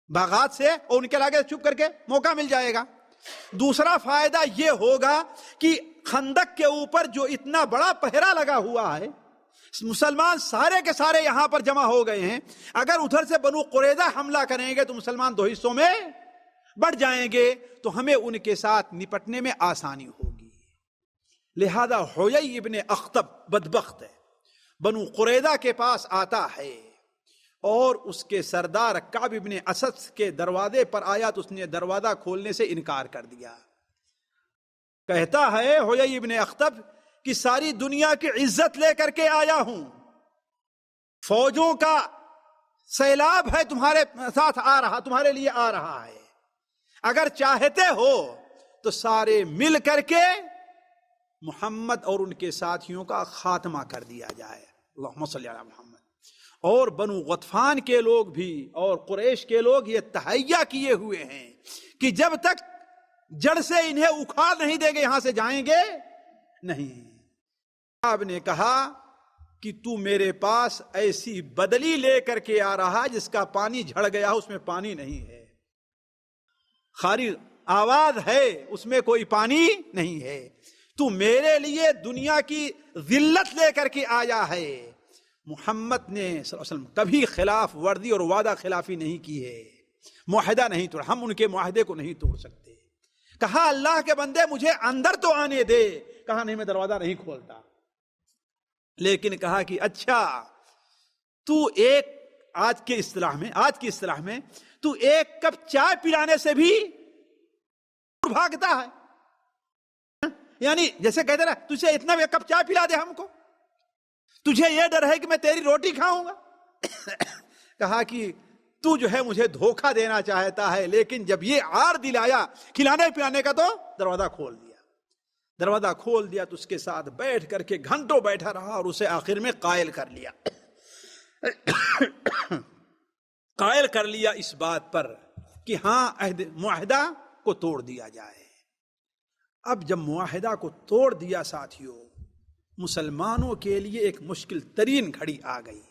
باغات سے اور ان کے علاقے سے چھپ کر کے موقع مل جائے گا. دوسرا فائدہ یہ ہوگا کہ خندق کے اوپر جو اتنا بڑا پہرا لگا ہوا ہے، مسلمان سارے کے سارے یہاں پر جمع ہو گئے ہیں، اگر ادھر سے بنو قریظہ حملہ کریں گے تو مسلمان 2 حصوں میں بڑھ جائیں گے تو ہمیں ان کے ساتھ نپٹنے میں آسانی ہوگی. لہذا حیی ابن اخطب بدبخت ہے، بنو قریظہ کے پاس آتا ہے اور اس کے سردار کعب ابن اسد کے دروازے پر آیا تو اس نے دروازہ کھولنے سے انکار کر دیا. کہتا ہے حیی ابن اخطب کہ ساری دنیا کی عزت لے کر کے آیا ہوں، فوجوں کا سیلاب ہے تمہارے ساتھ آ رہا، تمہارے لیے آ رہا ہے، اگر چاہتے ہو تو سارے مل کر کے محمد اور ان کے ساتھیوں کا خاتمہ کر دیا جائے، اللہم صلی علی محمد۔ اور بنو غطفان کے لوگ بھی اور قریش کے لوگ یہ تہیہ کیے ہوئے ہیں کہ جب تک جڑ سے انہیں اکھاڑ نہیں دیں گے یہاں سے جائیں گے نہیں۔ آپ نے کہا کہ تو میرے پاس ایسی بدلی لے کر کے آ رہا جس کا پانی جھڑ گیا، اس میں پانی نہیں ہے، خالی آواز ہے، اس میں کوئی پانی نہیں ہے، تو میرے لیے دنیا کی ذلت لے کر کے آیا ہے۔ محمد نے صلی اللہ علیہ وسلم کبھی خلاف ورزی اور وعدہ خلافی نہیں کی ہے، معاہدہ نہیں توڑا، ہم ان کے معاہدے کو نہیں توڑ سکتے۔ کہا اللہ کے بندے مجھے اندر تو آنے دے، کہا نہیں میں دروازہ نہیں کھولتا، لیکن کہا کہ اچھا تو ایک آج کی اصطلاح میں تو ایک کپ چائے پلانے سے بھی بھاگتا ہے، یعنی جیسے کہتے نا تجھے اتنا ایک کپ چائے پلا دے ہم کو، تجھے یہ ڈر ہے کہ میں تیری روٹی کھاؤں گا۔ کہا کہ تو جو ہے مجھے دھوکہ دینا چاہتا ہے، لیکن جب یہ عار دلایا کھلانے پلانے کا تو دروازہ کھول دیا۔ دروازہ کھول دیا تو اس کے ساتھ بیٹھ کر کے گھنٹوں بیٹھا رہا اور اسے آخر میں قائل کر لیا۔ قائل کر لیا اس بات پر کہ ہاں معاہدہ کو توڑ دیا جائے۔ اب جب معاہدہ کو توڑ دیا ساتھیوں، مسلمانوں کے لیے ایک مشکل ترین گھڑی آ گئی۔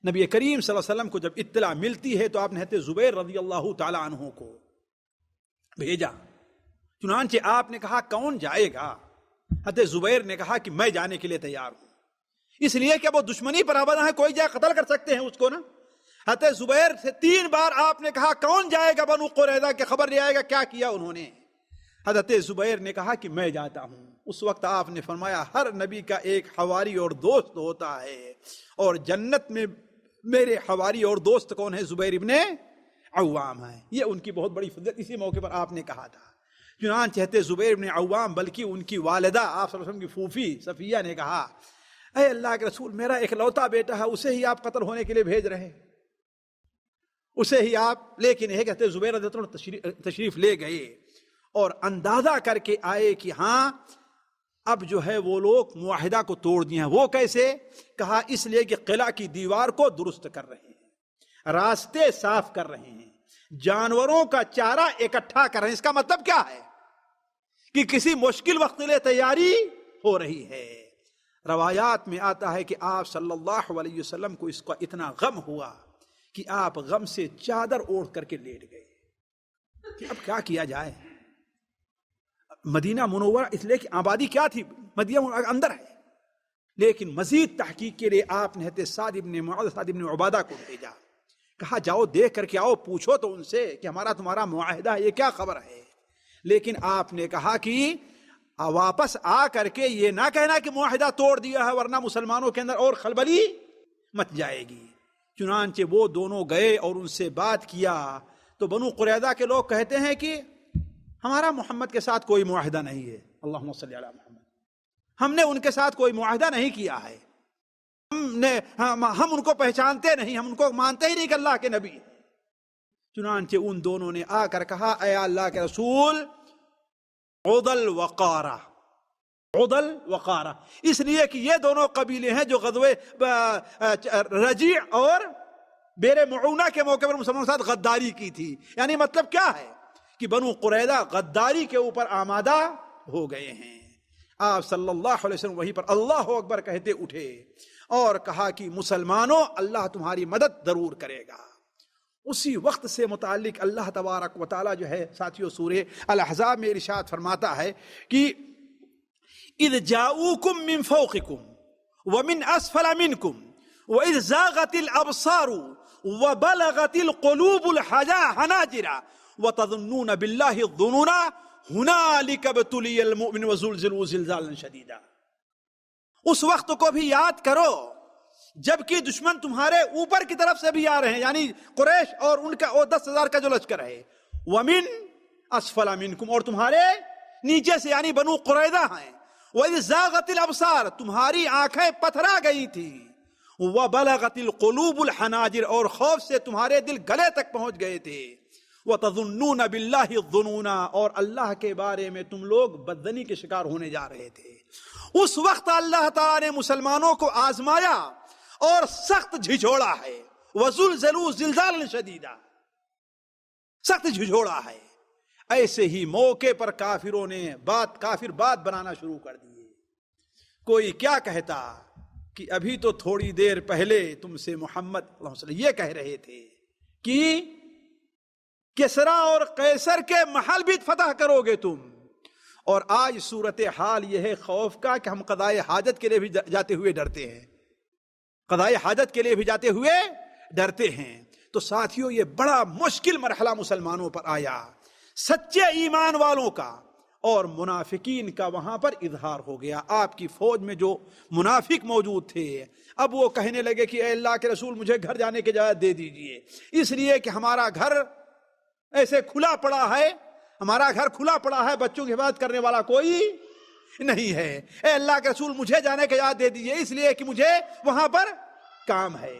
نبی کریم صلی اللہ علیہ وسلم کو جب اطلاع ملتی ہے تو آپ نے حضرت زبیر رضی اللہ تعالی عنہ کو بھیجا، چنانچہ آپ نے کہا کون جائے گا؟ حضرت زبیر نے کہا کہ میں جانے کے لیے تیار ہوں، اس لیے کہ وہ دشمنی پر آبادہ ہے، کوئی جائے قتل کر سکتے ہیں اس کو نا۔ حضرت زبیر سے 3 بار آپ نے کہا کون جائے گا بنو قریظہ کے خبر لے آئے گا، کیا کیا انہوں نے؟ حضرت زبیر نے کہا کہ میں جاتا ہوں۔ اس وقت آپ نے فرمایا ہر نبی کا ایک حواری اور دوست ہوتا ہے، اور جنت میں میرے حواری اور دوست کون ہے؟ زبیر ابن عوام ہے، یہ ان کی بہت بڑی فضیلت اسی موقع پر آپ نے کہا تھا۔ چنانچہ حضرت زبیر ابن عوام بلکہ ان کی والدہ آپ صلی اللہ علیہ وسلم کی پھوپھی صفیہ نے کہا اے اللہ کے رسول میرا ایک لوتا بیٹا ہے، اسے ہی آپ قتل ہونے کے لیے بھیج رہے ہیں، اسے ہی آپ، لیکن یہ کہتے زبیر رضی اللہ عنہ تشریف لے گئے اور اندازہ کر کے آئے کہ ہاں اب جو ہے وہ لوگ معاہدہ کو توڑ دیا۔ وہ کیسے؟ کہا اس لیے کہ قلعہ کی دیوار کو درست کر رہے ہیں، راستے صاف کر رہے ہیں، جانوروں کا چارہ اکٹھا کر رہے ہیں۔ اس کا مطلب کیا ہے کہ کسی مشکل وقت کے لیے تیاری ہو رہی ہے۔ روایات میں آتا ہے کہ آپ صلی اللہ علیہ وسلم کو اس کا اتنا غم ہوا کہ آپ غم سے چادر اوڑھ کر کے لیٹ گئے کہ اب کیا کیا جائے۔ مدینہ منورہ اس لیے کہ آبادی کیا تھی، مدینہ منورہ اندر ہے، لیکن مزید تحقیق کے لیے آپ نے حضرت سعد ابن معاذ سعد ابن عبادہ کو بھیجا، کہا جاؤ دیکھ کر کے آؤ، پوچھو تو ان سے کہ ہمارا تمہارا معاہدہ ہے، یہ کیا خبر ہے۔ لیکن آپ نے کہا کہ واپس آ کر کے یہ نہ کہنا کہ معاہدہ توڑ دیا ہے، ورنہ مسلمانوں کے اندر اور خلبلی مچ جائے گی۔ چنانچہ وہ دونوں گئے اور ان سے بات کیا تو بنو قریظہ کے لوگ کہتے ہیں کہ ہمارا محمد کے ساتھ کوئی معاہدہ نہیں ہے، اللہم صلی علی محمد، ہم نے ان کے ساتھ کوئی معاہدہ نہیں کیا ہے، ہم ان کو پہچانتے نہیں، ہم ان کو مانتے ہی نہیں کہ اللہ کے نبی ہیں۔ چنانچہ ان دونوں نے آ کر کہا اے اللہ کے رسول عدل وقارہ، عدل وقارہ، اس لیے کہ یہ دونوں قبیلے ہیں جو غزوے رجیع اور بیر معونہ کے موقع پر مسلمانوں کے ساتھ غداری کی تھی۔ یعنی مطلب کیا ہے کہ بنو قریظہ غداری کے اوپر آمادہ ہو گئے ہیں۔ آپ صلی اللہ علیہ وسلم وہیں پر اللہ اکبر کہتے اٹھے اور کہا کہ مسلمانوں اللہ تمہاری مدد ضرور کرے گا۔ اسی وقت سے متعلق اللہ تبارک و تعالی جو ہے ساتھیوں سورہ الاحزاب میں ارشاد فرماتا ہے کہ اذ جاؤوکم من فوقکم ومن اسفل منکم واذ زاغت الابصار وبلغت القلوب الحناجر وتظنون بالله الظنون هنالك ابتلي المؤمن وزلزلوا زلزالا شديدا۔ اس وقت کو بھی یاد کرو جبکہ دشمن تمہارے اوپر کی طرف سے بھی آ رہے ہیں، یعنی قریش اور ان کا 10,000 کا جو لشکر ہے، ومن اسفل منکم، اور تمہارے نیچے سے یعنی بنو قریظہ ہیں، وَإِذْ زَاغَتِ الْأَبْصَارُ تمہاری آنکھیں پتھرا گئی تھی، وَبَلَغَتِ الْقُلُوبُ الْحَنَاجِرَ اور خوف سے تمہارے دل گلے تک پہنچ گئے تھے، وَتَظُنُّونَ بِاللَّهِ الظُّنُونَ اور اللہ کے بارے میں تم لوگ بدظنی کے شکار ہونے جا رہے تھے۔ اس وقت اللہ تعالیٰ نے مسلمانوں کو آزمایا اور سخت جھجھوڑا ہے، وَزُلْزِلُوا زِلْزَالًا شَدِيدًا، سخت جھجھوڑا ہے۔ ایسے ہی موقع پر کافروں نے کافر بات بنانا شروع کر دیے۔ کوئی کیا کہتا کہ ابھی تو تھوڑی دیر پہلے تم سے محمد صلی اللہ علیہ وسلم یہ کہہ رہے تھے کہ کسرا اور قیصر کے محل بھی فتح کرو گے تم، اور آج صورتحال یہ ہے خوف کا کہ ہم قضائے حاجت کے لیے بھی جاتے ہوئے ڈرتے ہیں، قضائے حاجت کے لیے بھی جاتے ہوئے ڈرتے ہیں۔ تو ساتھیوں یہ بڑا مشکل مرحلہ مسلمانوں پر آیا، سچے ایمان والوں کا اور منافقین کا وہاں پر اظہار ہو گیا۔ آپ کی فوج میں جو منافق موجود تھے اب وہ کہنے لگے کہ اے اللہ کے رسول مجھے گھر جانے کی اجازت دے دیجئے، اس لیے کہ ہمارا گھر ایسے کھلا پڑا ہے، ہمارا گھر کھلا پڑا ہے، بچوں کی حفاظت کرنے والا کوئی نہیں ہے، اے اللہ کے رسول مجھے جانے کی اجازت دے دیجئے اس لیے کہ مجھے وہاں پر کام ہے۔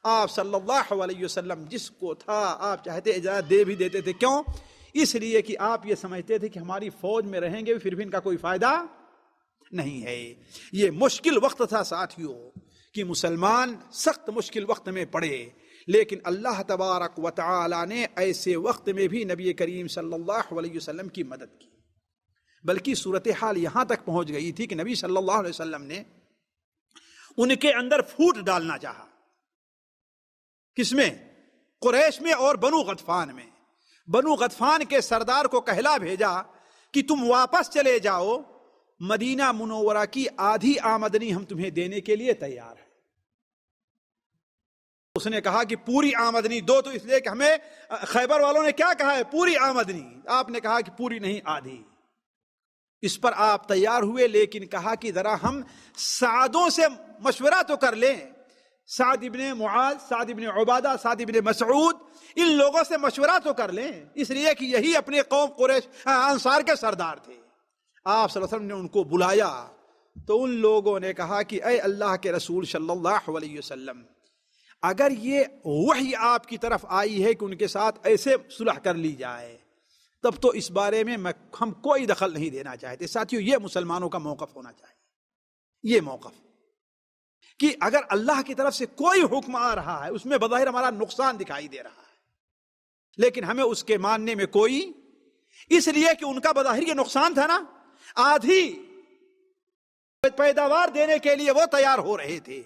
آپ صلی اللہ علیہ وسلم جس کو تھا آپ چاہتے اجازت دے بھی دیتے تھے، کیوں؟ اس لیے کہ آپ یہ سمجھتے تھے کہ ہماری فوج میں رہیں گے پھر بھی ان کا کوئی فائدہ نہیں ہے۔ یہ مشکل وقت تھا ساتھیوں کہ مسلمان سخت مشکل وقت میں پڑے، لیکن اللہ تبارک و تعالی نے ایسے وقت میں بھی نبی کریم صلی اللہ علیہ وسلم کی مدد کی، بلکہ صورتحال یہاں تک پہنچ گئی تھی کہ نبی صلی اللہ علیہ وسلم نے ان کے اندر پھوٹ ڈالنا چاہا۔ کس میں؟ قریش میں اور بنو غطفان میں۔ بنو غطفان کے سردار کو کہلا بھیجا کہ تم واپس چلے جاؤ، مدینہ منورہ کی آدھی آمدنی ہم تمہیں دینے کے لیے تیار ہیں۔ اس نے کہا کہ پوری آمدنی دو، تو اس لیے کہ ہمیں خیبر والوں نے کیا کہا ہے؟ پوری آمدنی۔ آپ نے کہا کہ پوری نہیں، آدھی۔ اس پر آپ تیار ہوئے، لیکن کہا کہ ذرا ہم سعدوں سے مشورہ تو کر لیں، سعد ابن معاذ، سعد ابن عبادہ، سعد ابن مسعود، ان لوگوں سے مشورہ تو کر لیں، اس لیے کہ یہی اپنے قوم قریش انصار کے سردار تھے۔ آپ صلی اللہ علیہ وسلم نے ان کو بلایا تو ان لوگوں نے کہا کہ اے اللہ کے رسول صلی اللہ علیہ وسلم، اگر یہ وحی آپ کی طرف آئی ہے کہ ان کے ساتھ ایسے صلح کر لی جائے، تب تو اس بارے میں ہم کوئی دخل نہیں دینا چاہتے۔ ساتھیوں یہ مسلمانوں کا موقف ہونا چاہیے، یہ موقف کہ اگر اللہ کی طرف سے کوئی حکم آ رہا ہے اس میں بظاہر ہمارا نقصان دکھائی دے رہا ہے، لیکن ہمیں اس کے ماننے میں کوئی، اس لیے کہ ان کا بظاہر یہ نقصان تھا نا، آدھی پیداوار دینے کے لیے وہ تیار ہو رہے تھے،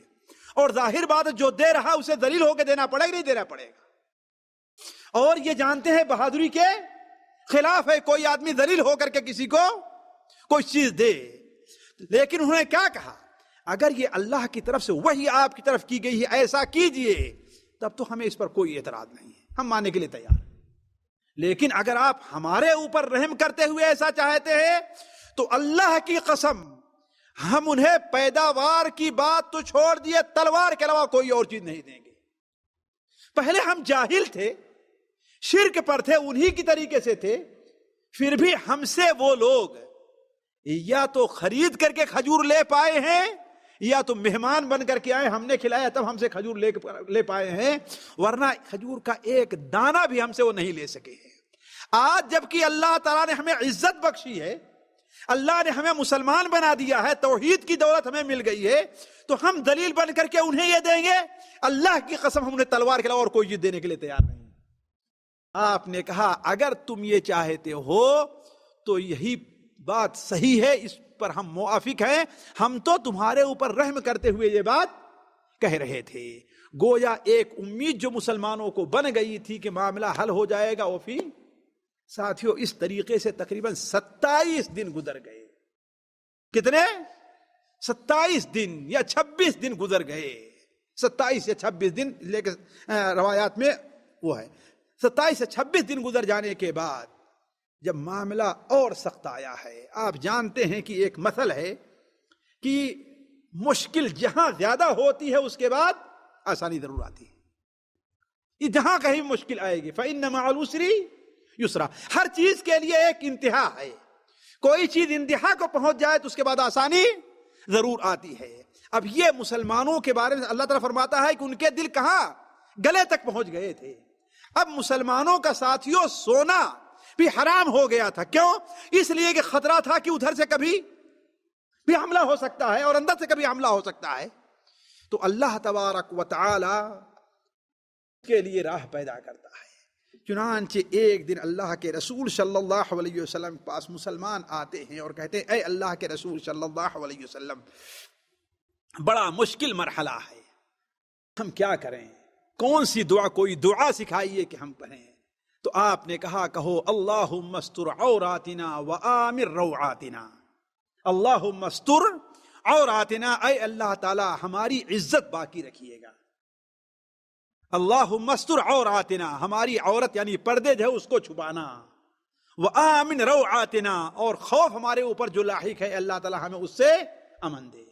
اور ظاہر بات جو دے رہا اسے ذلیل ہو کے دینا پڑے گا، نہیں دینا پڑے گا، اور یہ جانتے ہیں بہادری کے خلاف ہے کوئی آدمی ذلیل ہو کر کے کسی کو کوئی چیز دے۔ لیکن انہوں نے کیا کہا؟ اگر یہ اللہ کی طرف سے وہی آپ کی طرف کی گئی ہے ایسا کیجئے، تب تو ہمیں اس پر کوئی اعتراض نہیں ہے، ہم ماننے کے لیے تیار ہیں۔ لیکن اگر آپ ہمارے اوپر رحم کرتے ہوئے ایسا چاہتے ہیں تو اللہ کی قسم ہم انہیں پیداوار کی بات تو چھوڑ دیے، تلوار کے علاوہ کوئی اور چیز نہیں دیں گے۔ پہلے ہم جاہل تھے، شرک پر تھے، انہی کی طریقے سے تھے، پھر بھی ہم سے وہ لوگ یا تو خرید کر کے کھجور لے پائے ہیں، یا تو مہمان بن کر کے آئے، ہم نے کھلایا تب ہم سے کھجور لے پائے ہیں، ورنہ کھجور کا ایک دانہ بھی ہم سے وہ نہیں لے سکے ہیں۔ آج جبکہ اللہ تعالیٰ نے ہمیں عزت بخشی ہے، اللہ نے ہمیں مسلمان بنا دیا ہے، توحید کی دولت ہمیں مل گئی ہے، تو ہم دلیل بن کر کے انہیں یہ دیں گے؟ اللہ کی قسم ہم انہیں تلوار کے علاوہ اور کوئی چیز دینے کے لیے تیار نہیں۔ آپ نے کہا اگر تم یہ چاہتے ہو تو یہی بات صحیح ہے، اس پر ہم موافق ہیں، ہم تو تمہارے اوپر رحم کرتے ہوئے یہ بات کہہ رہے تھے۔ گویا ایک امید جو مسلمانوں کو بن گئی تھی کہ معاملہ حل ہو جائے گا، وہ پھر ساتھیوں اس طریقے سے تقریباً 27 دن گزر گئے۔ کتنے؟ 27 دن یا 26 دن گزر گئے، 27 یا 26 دن، لیکن روایات میں وہ ہے 27 سے 26 دن گزر جانے کے بعد جب معاملہ اور سخت آیا ہے۔ آپ جانتے ہیں کہ ایک مثل ہے کہ مشکل جہاں زیادہ ہوتی ہے اس کے بعد آسانی ضرور آتی ہے۔ جہاں کہیں مشکل آئے گی فَإِنَّ مَعَ الْعُسْرِ یسرا، ہر چیز کے لیے ایک انتہا ہے۔ کوئی چیز انتہا کو پہنچ جائے تو اس کے بعد آسانی ضرور آتی ہے. اب یہ مسلمانوں کے بارے میں اللہ تعالیٰ فرماتا ہے کہ ان کے دل کہاں گلے تک پہنچ گئے تھے. اب مسلمانوں کا ساتھیوں سونا بھی حرام ہو گیا تھا. کیوں؟ اس لیے کہ خطرہ تھا کہ ادھر سے کبھی بھی حملہ ہو سکتا ہے اور اندر سے کبھی حملہ ہو سکتا ہے. تو اللہ تبارک و تعالی کے لیے راہ پیدا کرتا ہے. چنانچہ ایک دن اللہ کے رسول صلی اللہ علیہ وسلم کے پاس مسلمان آتے ہیں اور کہتے ہیں اے اللہ کے رسول صلی اللہ علیہ وسلم بڑا مشکل مرحلہ ہے, ہم کیا کریں؟ کون سی دعا, کوئی دعا سکھائیے کہ ہم پڑھیں. تو آپ نے کہا کہو اللہم استر عوراتنا وآمر روعاتنا. اللہم استر عوراتنا, اے اللہ تعالی ہماری عزت باقی رکھیے گا. اللہم استر عوراتنا, ہماری عورت یعنی پردے جو ہے اس کو چھپانا. وآمن روعاتنا, اور خوف ہمارے اوپر جو لاحق ہے اللہ تعالی ہمیں اس سے امن دے.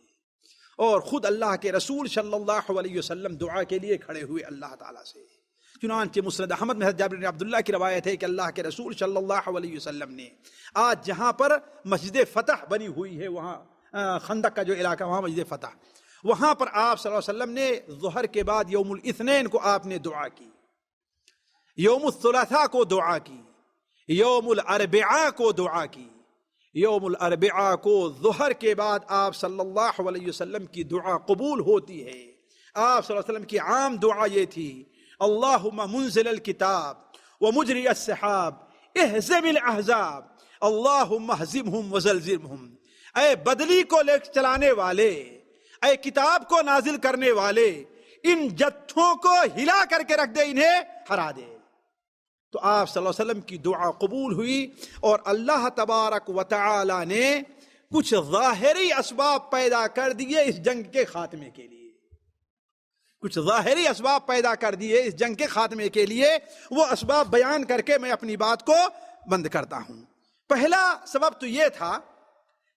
اور خود اللہ کے رسول صلی اللہ علیہ وسلم دعا کے لیے کھڑے ہوئے اللہ تعالیٰ سے. چنانچہ مسند احمد میں جابر بن عبداللہ کی روایت ہے کہ اللہ کے رسول صلی اللہ علیہ وسلم نے آج جہاں پر مسجد فتح بنی ہوئی ہے, وہاں خندق کا جو علاقہ وہاں مسجد فتح, وہاں پر آپ صلی اللہ علیہ وسلم نے ظہر کے بعد یوم الاثنین کو آپ نے دعا کی, یوم الثلاثاء کو دعا کی, یوم الاربعاء کو دعا کی. یوم الاربعاء کو ظہر کے بعد آپ صلی اللہ علیہ وسلم کی دعا قبول ہوتی ہے. آپ صلی اللہ علیہ وسلم کی عام دعا یہ تھی اللہم منزل الکتاب ومجری السحاب اہزم الاحزاب اللہم اہزمہم وزلزلہم. اے بدلی کو لے چلانے والے, اے کتاب کو نازل کرنے والے, ان جتھوں کو ہلا کر کے رکھ دے, انہیں ہرا دے. تو آپ صلی اللہ علیہ وسلم کی دعا قبول ہوئی اور اللہ تبارک و تعالی نے کچھ ظاہری اسباب پیدا کر دیے اس جنگ کے خاتمے کے لیے. کچھ ظاہری اسباب پیدا کر دیے اس جنگ کے خاتمے کے لیے. وہ اسباب بیان کر کے میں اپنی بات کو بند کرتا ہوں. پہلا سبب تو یہ تھا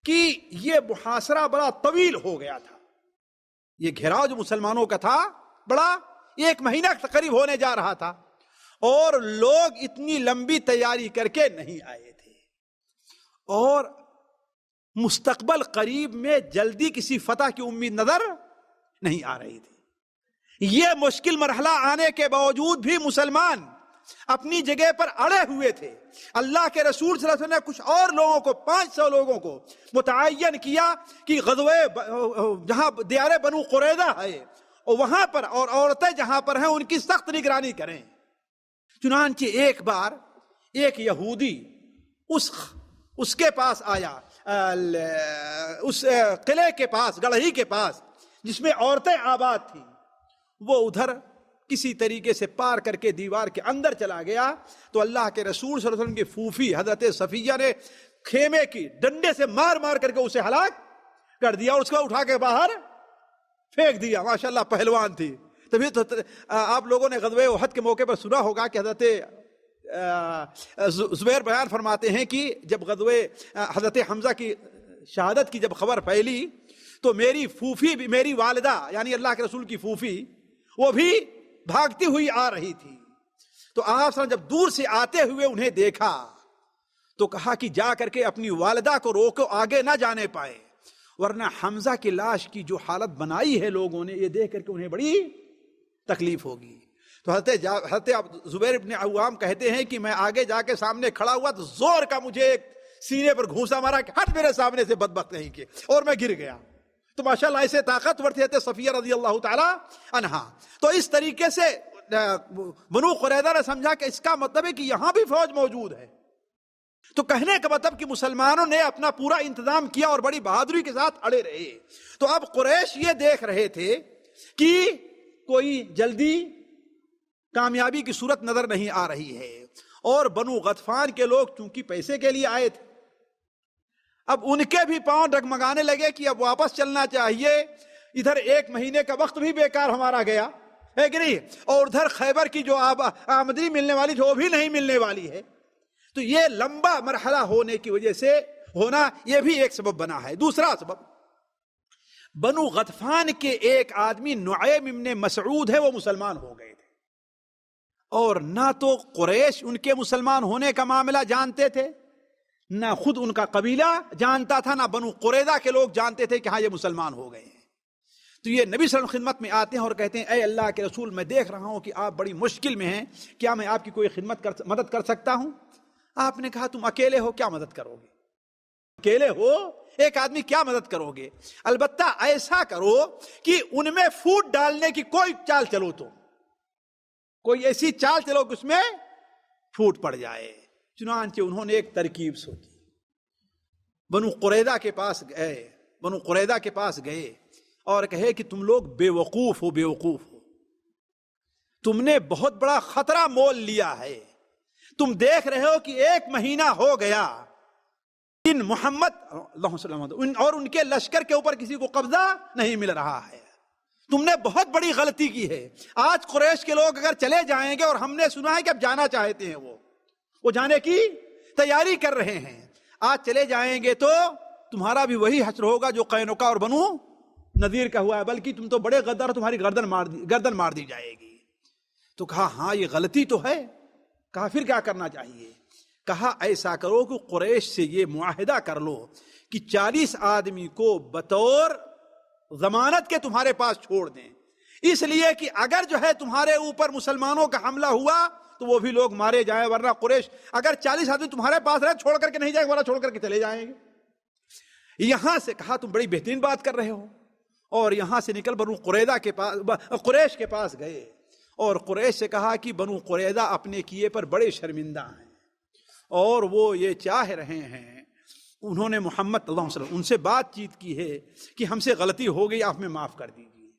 کہ یہ محاصرہ بڑا طویل ہو گیا تھا. یہ گھیراؤ جو مسلمانوں کا تھا بڑا 1 مہینہ قریب ہونے جا رہا تھا, اور لوگ اتنی لمبی تیاری کر کے نہیں آئے تھے, اور مستقبل قریب میں جلدی کسی فتح کی امید نظر نہیں آ رہی تھی. یہ مشکل مرحلہ آنے کے باوجود بھی مسلمان اپنی جگہ پر اڑے ہوئے تھے. اللہ کے رسول صلی اللہ علیہ وسلم نے کچھ اور لوگوں کو 500 لوگوں کو متعین کیا کہ غزوہ جہاں دیار بنو قریظہ ہے اور وہاں پر, اور عورتیں جہاں پر ہیں ان کی سخت نگرانی کریں. چنانچہ ایک بار ایک یہودی اس کے پاس آیا, اس قلعے کے پاس, گڑھئی کے پاس جس میں عورتیں آباد تھیں. وہ ادھر کسی طریقے سے پار کر کے دیوار کے اندر چلا گیا تو اللہ کے رسول صلی اللہ علیہ وسلم کی پھوپھی حضرت صفیہ نے خیمے کی ڈنڈے سے مار مار کر کے اسے ہلاک کر دیا اور اس کو اٹھا کے باہر پھینک دیا. ماشاءاللہ پہلوان تھی. تبھی تو آپ لوگوں نے غزوہ احد کے موقع پر سنا ہوگا کہ حضرت زبیر بیان فرماتے ہیں کہ جب غزوہ حضرت حمزہ کی شہادت کی جب خبر پھیلی تو میری پھوپھی بھی, میری والدہ یعنی اللہ کے رسول کی پھوپھی, وہ بھی بھاگتی ہوئی آ رہی تھی. تو آپ جب دور سے آتے ہوئے انہیں دیکھا تو کہا کہ جا کر کے اپنی والدہ کو روکو, آگے نہ جانے پائے, ورنہ حمزہ کی لاش کی جو حالت بنائی ہے لوگوں نے, یہ دیکھ کر کے انہیں بڑی تکلیف ہوگی. تو حضرت زبیر بن عوام کہتے ہیں کہ میں آگے جا کے سامنے کھڑا ہوا تو زور کا مجھے ایک سینے پر گھونسا مارا کہ ہٹ میرے سامنے سے بدبخت نہیں کے, اور میں گر گیا. تو ماشاءاللہ ایسے طاقتور تھے حضرت صفیہ رضی اللہ تعالی عنہا. تو اس طریقے سے بنو قریظہ نے سمجھا کہ اس کا مطلب ہے کہ یہاں بھی فوج موجود ہے. تو کہنے کا مطلب کہ مسلمانوں نے اپنا پورا انتظام کیا اور بڑی بہادری کے ساتھ اڑے رہے. تو اب قریش یہ دیکھ رہے تھے کہ کوئی جلدی کامیابی کی صورت نظر نہیں آ رہی ہے, اور بنو غطفان کے لوگ چونکہ پیسے کے لیے آئے تھے, اب ان کے بھی پاؤں ڈگمگانے لگے کہ اب واپس چلنا چاہیے. ادھر 1 مہینے کا وقت بھی بیکار ہمارا گیا ہے کہ نہیں, اور ادھر خیبر کی جو آمدنی ملنے والی تھی وہ بھی نہیں ملنے والی ہے. تو یہ لمبا مرحلہ ہونے کی وجہ سے ہونا یہ بھی ایک سبب بنا ہے. دوسرا سبب, بنو غطفان کے ایک آدمی نعیم ابن مسعود ہے, وہ مسلمان ہو گئے تھے, اور نہ تو قریش ان کے مسلمان ہونے کا معاملہ جانتے تھے, نہ خود ان کا قبیلہ جانتا تھا، نہ بنو قریظہ کے لوگ جانتے تھے کہ ہاں یہ مسلمان ہو گئے ہیں۔ تو یہ نبی صلی اللہ علیہ وسلم خدمت میں آتے ہیں اور کہتے ہیں اے اللہ کے رسول، میں دیکھ رہا ہوں کہ آپ بڑی مشکل میں ہیں، کیا میں آپ کی کوئی مدد کر سکتا ہوں؟ آپ نے کہا تم اکیلے ہو، کیا مدد کرو گے؟ اکیلے ہو، ایک آدمی کیا مدد کرو گے؟ البتہ ایسا کرو کہ ان میں پھوٹ ڈالنے کی کوئی چال چلو، تو کوئی ایسی چال چلو کہ اس میں پھوٹ پڑ جائے۔ چنانچہ انہوں نے ایک ترکیب سوچی، بنو قریظہ کے پاس گئے اور کہے کہ تم لوگ بے وقوف ہو، تم نے بہت بڑا خطرہ مول لیا ہے، تم دیکھ رہے ہو کہ 1 مہینہ ہو گیا ان محمد اللہم صلی اللہ علیہ وسلم اور ان کے لشکر کے اوپر کسی کو قبضہ نہیں مل رہا ہے، تم نے بہت بڑی غلطی کی ہے۔ آج قریش کے لوگ اگر چلے جائیں گے، اور ہم نے سنا ہے کہ اب جانا چاہتے ہیں، وہ جانے کی تیاری کر رہے ہیں، آج چلے جائیں گے تو تمہارا بھی وہی حشر ہوگا جو قینقاع اور بنو نذیر کا ہوا ہے، بلکہ تم تو بڑے غدار، تمہاری گردن مار دی جائے گی۔ تو کہا ہاں یہ غلطی تو ہے۔ کہا پھر کیا کرنا چاہیے؟ کہا ایسا کرو کہ قریش سے یہ معاہدہ کر لو کہ 40 آدمی کو بطور ضمانت کے تمہارے پاس چھوڑ دیں، اس لیے کہ اگر جو ہے تمہارے اوپر مسلمانوں کا حملہ ہوا تو وہ بھی لوگ مارے جائیں، ورنہ قریش اگر 40 آدمی تمہارے پاس رہے چھوڑ کر کے نہیں جائیں گے، ورنہ چھوڑ کر کے چلے جائیں گے۔ یہاں سے کہا تم بڑی بہترین بات کر رہے ہو، اور یہاں سے نکل بنو قریظہ کے پاس، قریش کے پاس گئے اور قریش سے کہا کہ بنو قریظہ اپنے کیے پر بڑے شرمندہ ہیں، اور وہ یہ چاہ رہے ہیں، انہوں نے محمد صلی اللہ علیہ وسلم ان سے بات چیت کی ہے کہ ہم سے غلطی ہو گئی، آپ میں معاف کر دیجیے،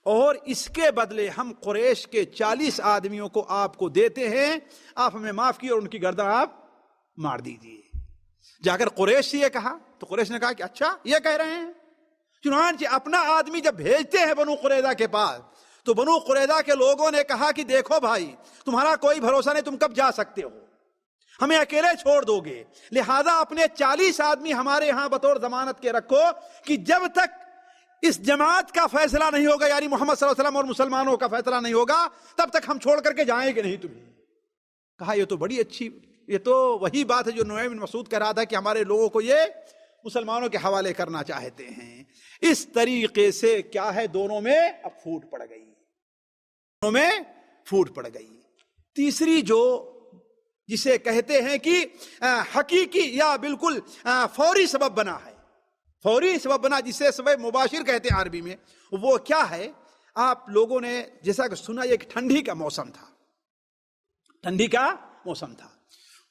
اور اس کے بدلے ہم قریش کے 40 آدمیوں کو آپ کو دیتے ہیں، آپ ہمیں معاف کیے اور ان کی گردن آپ مار دیجیے۔ جا کر قریش سے یہ کہا تو قریش نے کہا کہ اچھا یہ کہہ رہے ہیں۔ چنانچہ اپنا آدمی جب بھیجتے ہیں بنو قریظہ کے پاس، تو بنو قریظہ کے لوگوں نے کہا کہ دیکھو بھائی، تمہارا کوئی بھروسہ نہیں، تم کب جا سکتے ہو، ہمیں اکیلے چھوڑ دو گے، لہذا اپنے 40 آدمی ہمارے ہاں بطور ضمانت کے رکھو کہ جب تک اس جماعت کا فیصلہ نہیں ہوگا، یعنی محمد صلی اللہ علیہ وسلم اور مسلمانوں کا فیصلہ نہیں ہوگا، تب تک ہم چھوڑ کر کے جائیں گے نہیں تمہیں۔ کہا یہ تو بڑی اچھی، یہ تو وہی بات ہے جو نعیم بن مسعود کہہ رہا تھا کہ ہمارے لوگوں کو یہ مسلمانوں کے حوالے کرنا چاہتے ہیں۔ اس طریقے سے کیا ہے، دونوں میں اب پھوٹ پڑ گئی۔ تیسری جو جسے کہتے ہیں کہ حقیقی یا بالکل فوری سبب بنا ہے، فوری سبب بنا، جسے سبب مباشر کہتے ہیں عربی میں، وہ کیا ہے؟ آپ لوگوں نے جیسا کہ سنا یہ کہ ٹھنڈی کا موسم تھا،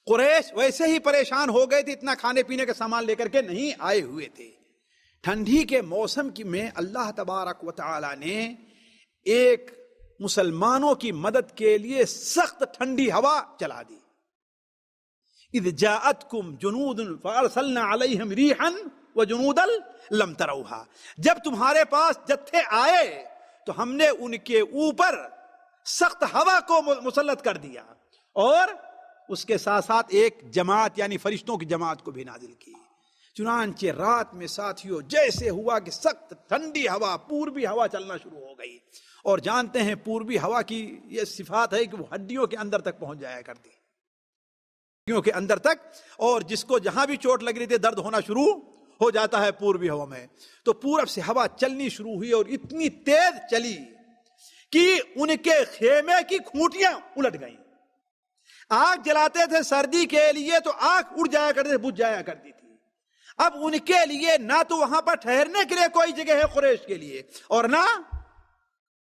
قریش ویسے ہی پریشان ہو گئے تھے، اتنا کھانے پینے کا سامان لے کر کے نہیں آئے ہوئے تھے۔ ٹھنڈی کے موسم میں اللہ تبارک و تعالی نے ایک مسلمانوں کی مدد کے لیے سخت ٹھنڈی ہوا چلا دی۔ اذ جاءتکم جنود فارسلنا علیہم ریحا وجنودا لم تروها، جب تمہارے پاس جتھے آئے تو ہم نے ان کے اوپر سخت ہوا کو مسلط کر دیا، اور اس کے ساتھ ساتھ ایک جماعت یعنی فرشتوں کی جماعت کو بھی نازل کی۔ چنانچہ رات میں ساتھیوں جیسے ہوا کہ سخت ٹھنڈی ہوا، پوربی ہوا چلنا شروع ہو گئی، اور جانتے ہیں پوربی ہوا کی یہ صفات ہے کہ وہ ہڈیوں کے اندر تک پہنچ جایا کرتی، ہڈیوں کے اندر تک، اور جس کو جہاں بھی چوٹ لگ رہی تھی درد ہونا شروع ہو جاتا ہے پوربی ہوا میں۔ تو پورب سے ہوا چلنی شروع ہوئی اور اتنی تیز چلی کہ ان کے خیمے کی کھوٹیاں الٹ گئیں۔ آگ جلاتے تھے سردی کے لیے تو آگ اڑ جایا کرتے تھے، بجھ جایا کرتی تھی۔ اب ان کے لیے نہ تو وہاں پر ٹھہرنے کے لیے کوئی جگہ ہے قریش کے لیے، اور نہ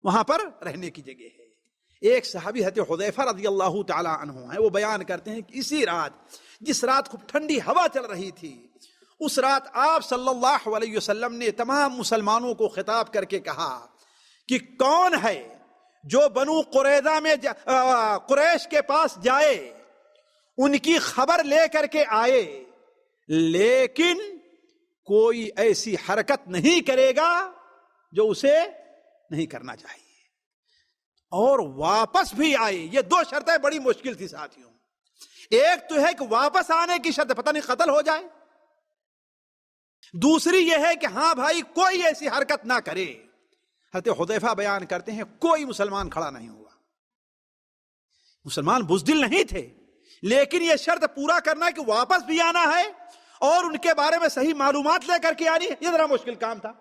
وہاں پر رہنے کی جگہ ہے۔ ایک صحابی حضرت حذیفہ رضی اللہ تعالی عنہ ہیں، وہ بیان کرتے ہیں کہ اسی رات، جس رات خوب ٹھنڈی ہوا چل رہی تھی، اس رات آپ صلی اللہ علیہ وسلم نے تمام مسلمانوں کو خطاب کر کے کہا کہ کون ہے جو بنو قریظہ میں قریش کے پاس جائے، ان کی خبر لے کر کے آئے، لیکن کوئی ایسی حرکت نہیں کرے گا جو اسے نہیں کرنا چاہیے، اور واپس بھی آئے۔ یہ 2 شرطیں بڑی مشکل تھی ساتھیوں۔ ایک تو ہے کہ واپس آنے کی شرط، پتہ نہیں قتل ہو جائے، دوسری یہ ہے کہ ہاں بھائی کوئی ایسی حرکت نہ کرے۔ حضرت حذیفہ بیان کرتے ہیں کوئی مسلمان کھڑا نہیں ہوا، مسلمان بزدل نہیں تھے، لیکن یہ شرط پورا کرنا کہ واپس بھی آنا ہے اور ان کے بارے میں صحیح معلومات لے کر کے آنی ہے، یہ ذرا مشکل کام تھا۔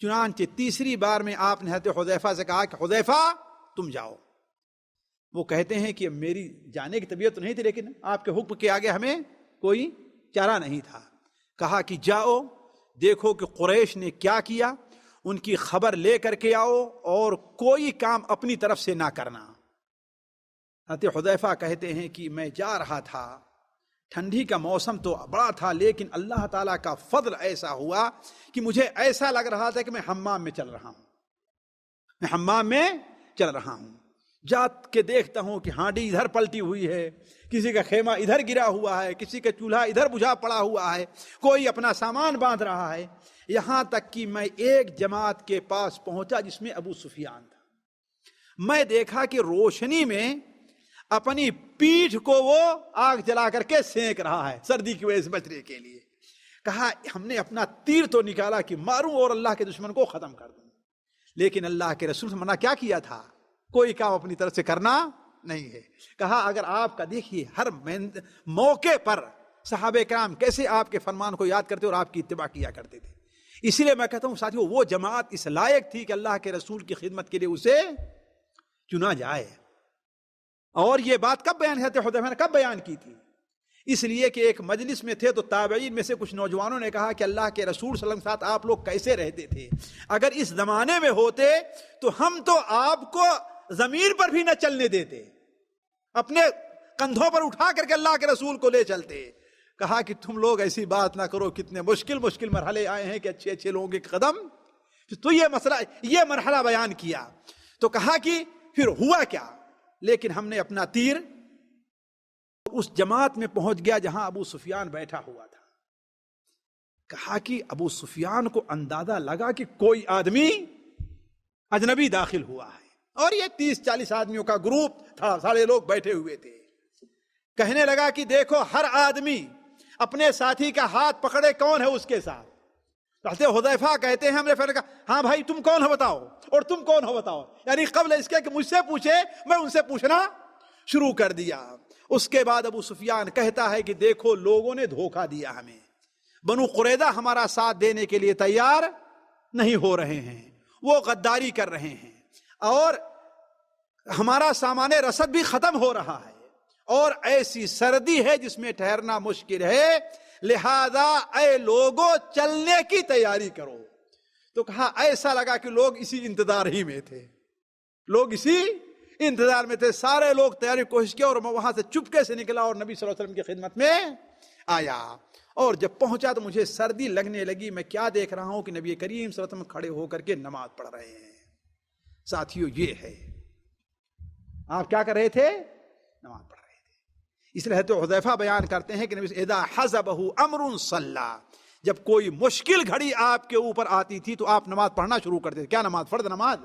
چنانچہ تیسری بار میں آپ نے حضرت حذیفہ سے کہا کہ حذیفہ تم جاؤ۔ وہ کہتے ہیں کہ میری جانے کی طبیعت تو نہیں تھی، لیکن آپ کے حکم کے آگے ہمیں کوئی چارہ نہیں تھا۔ کہا کہ جاؤ، دیکھو کہ قریش نے کیا کیا، ان کی خبر لے کر کے آؤ اور کوئی کام اپنی طرف سے نہ کرنا۔ حضرت حذیفہ کہتے ہیں کہ میں جا رہا تھا، ٹھنڈی کا موسم تو بڑا تھا، لیکن اللہ تعالیٰ کا فضل ایسا ہوا کہ مجھے ایسا لگ رہا تھا کہ میں حمام میں چل رہا ہوں۔ جا کے دیکھتا ہوں کہ ہانڈی ادھر پلٹی ہوئی ہے، کسی کا خیمہ ادھر گرا ہوا ہے، کسی کا چولہا ادھر بجھا پڑا ہوا ہے، کوئی اپنا سامان باندھ رہا ہے، یہاں تک کہ میں ایک جماعت کے پاس پہنچا جس میں ابو سفیان تھا۔ میں دیکھا کہ روشنی میں اپنی پیٹھ کو وہ آگ جلا کر کے سینک رہا ہے سردی کی وجہ سے بچنے کے لیے۔ کہا ہم نے اپنا تیر تو نکالا کہ ماروں اور اللہ کے دشمن کو ختم کر دوں، لیکن اللہ کے رسول سے منع کیا کیا تھا؟ کوئی کام اپنی طرف سے کرنا نہیں ہے۔ کہا اگر آپ کا دیکھیے ہر موقع پر صحابہ کرام کیسے آپ کے فرمان کو یاد کرتے اور آپ کی اتباع کیا کرتے تھے۔ اسی لیے میں کہتا ہوں ساتھیو، وہ جماعت اس لائق تھی کہ اللہ کے رسول کی خدمت کے لیے اسے چنا جائے۔ اور یہ بات کب بیان ہے؟ حذیفہ نے کب بیان کی تھی؟ اس لیے کہ ایک مجلس میں تھے تو تابعین میں سے کچھ نوجوانوں نے کہا کہ اللہ کے رسول صلی اللہ علیہ وسلم کے ساتھ آپ لوگ کیسے رہتے تھے؟ اگر اس زمانے میں ہوتے تو ہم تو آپ کو زمین پر بھی نہ چلنے دیتے، اپنے کندھوں پر اٹھا کر کے اللہ کے رسول کو لے چلتے۔ کہا کہ تم لوگ ایسی بات نہ کرو، کتنے مشکل مرحلے آئے ہیں کہ اچھے لوگوں کے قدم۔ تو یہ مرحلہ بیان کیا تو کہا کہ پھر ہوا کیا؟ لیکن ہم نے اپنا تیر اس جماعت میں پہنچ گیا جہاں ابو سفیان بیٹھا ہوا تھا۔ کہا کہ ابو سفیان کو اندازہ لگا کہ کوئی آدمی اجنبی داخل ہوا ہے، اور یہ 30-40 آدمیوں کا گروپ تھا، سارے لوگ بیٹھے ہوئے تھے۔ کہنے لگا کہ دیکھو ہر آدمی اپنے ساتھی کا ہاتھ پکڑے کون ہے اس کے ساتھ۔ حضرت حذیفہ کہتے ہیں ہم نے پھر کہا ہاں بھائی تم کون ہو بتاؤ، اور تم کون ہو بتاؤ، یعنی قبل اس کے کہ مجھ سے پوچھے میں ان سے پوچھنا شروع کر دیا۔ اس کے بعد ابو سفیان کہتا ہے کہ دیکھو لوگوں نے دھوکہ دیا ہمیں، بنو قریظہ ہمارا ساتھ دینے کے لیے تیار نہیں ہو رہے ہیں، وہ غداری کر رہے ہیں، اور ہمارا سامان رسد بھی ختم ہو رہا ہے، اور ایسی سردی ہے جس میں ٹھہرنا مشکل ہے، لہذا اے لوگوں چلنے کی تیاری کرو۔ تو کہا ایسا لگا کہ لوگ اسی انتظار ہی میں تھے، سارے لوگ تیاری کوشش کی، اور میں وہاں سے چپکے سے نکلا اور نبی صلی اللہ علیہ وسلم کی خدمت میں آیا۔ اور جب پہنچا تو مجھے سردی لگنے لگی۔ میں کیا دیکھ رہا ہوں کہ نبی کریم صلی اللہ علیہ وسلم کھڑے ہو کر کے نماز پڑھ رہے ہیں۔ ساتھیو یہ ہے، آپ کیا کر رہے تھے؟ نماز پڑھ رہے تھے۔ اس لیے تو حذیفہ بیان کرتے ہیں کہ نبی اذا حزبہ امر صلی، جب کوئی مشکل گھڑی آپ کے اوپر آتی تھی تو آپ نماز پڑھنا شروع کرتے تھے۔ کیا نماز؟ فرض نماز۔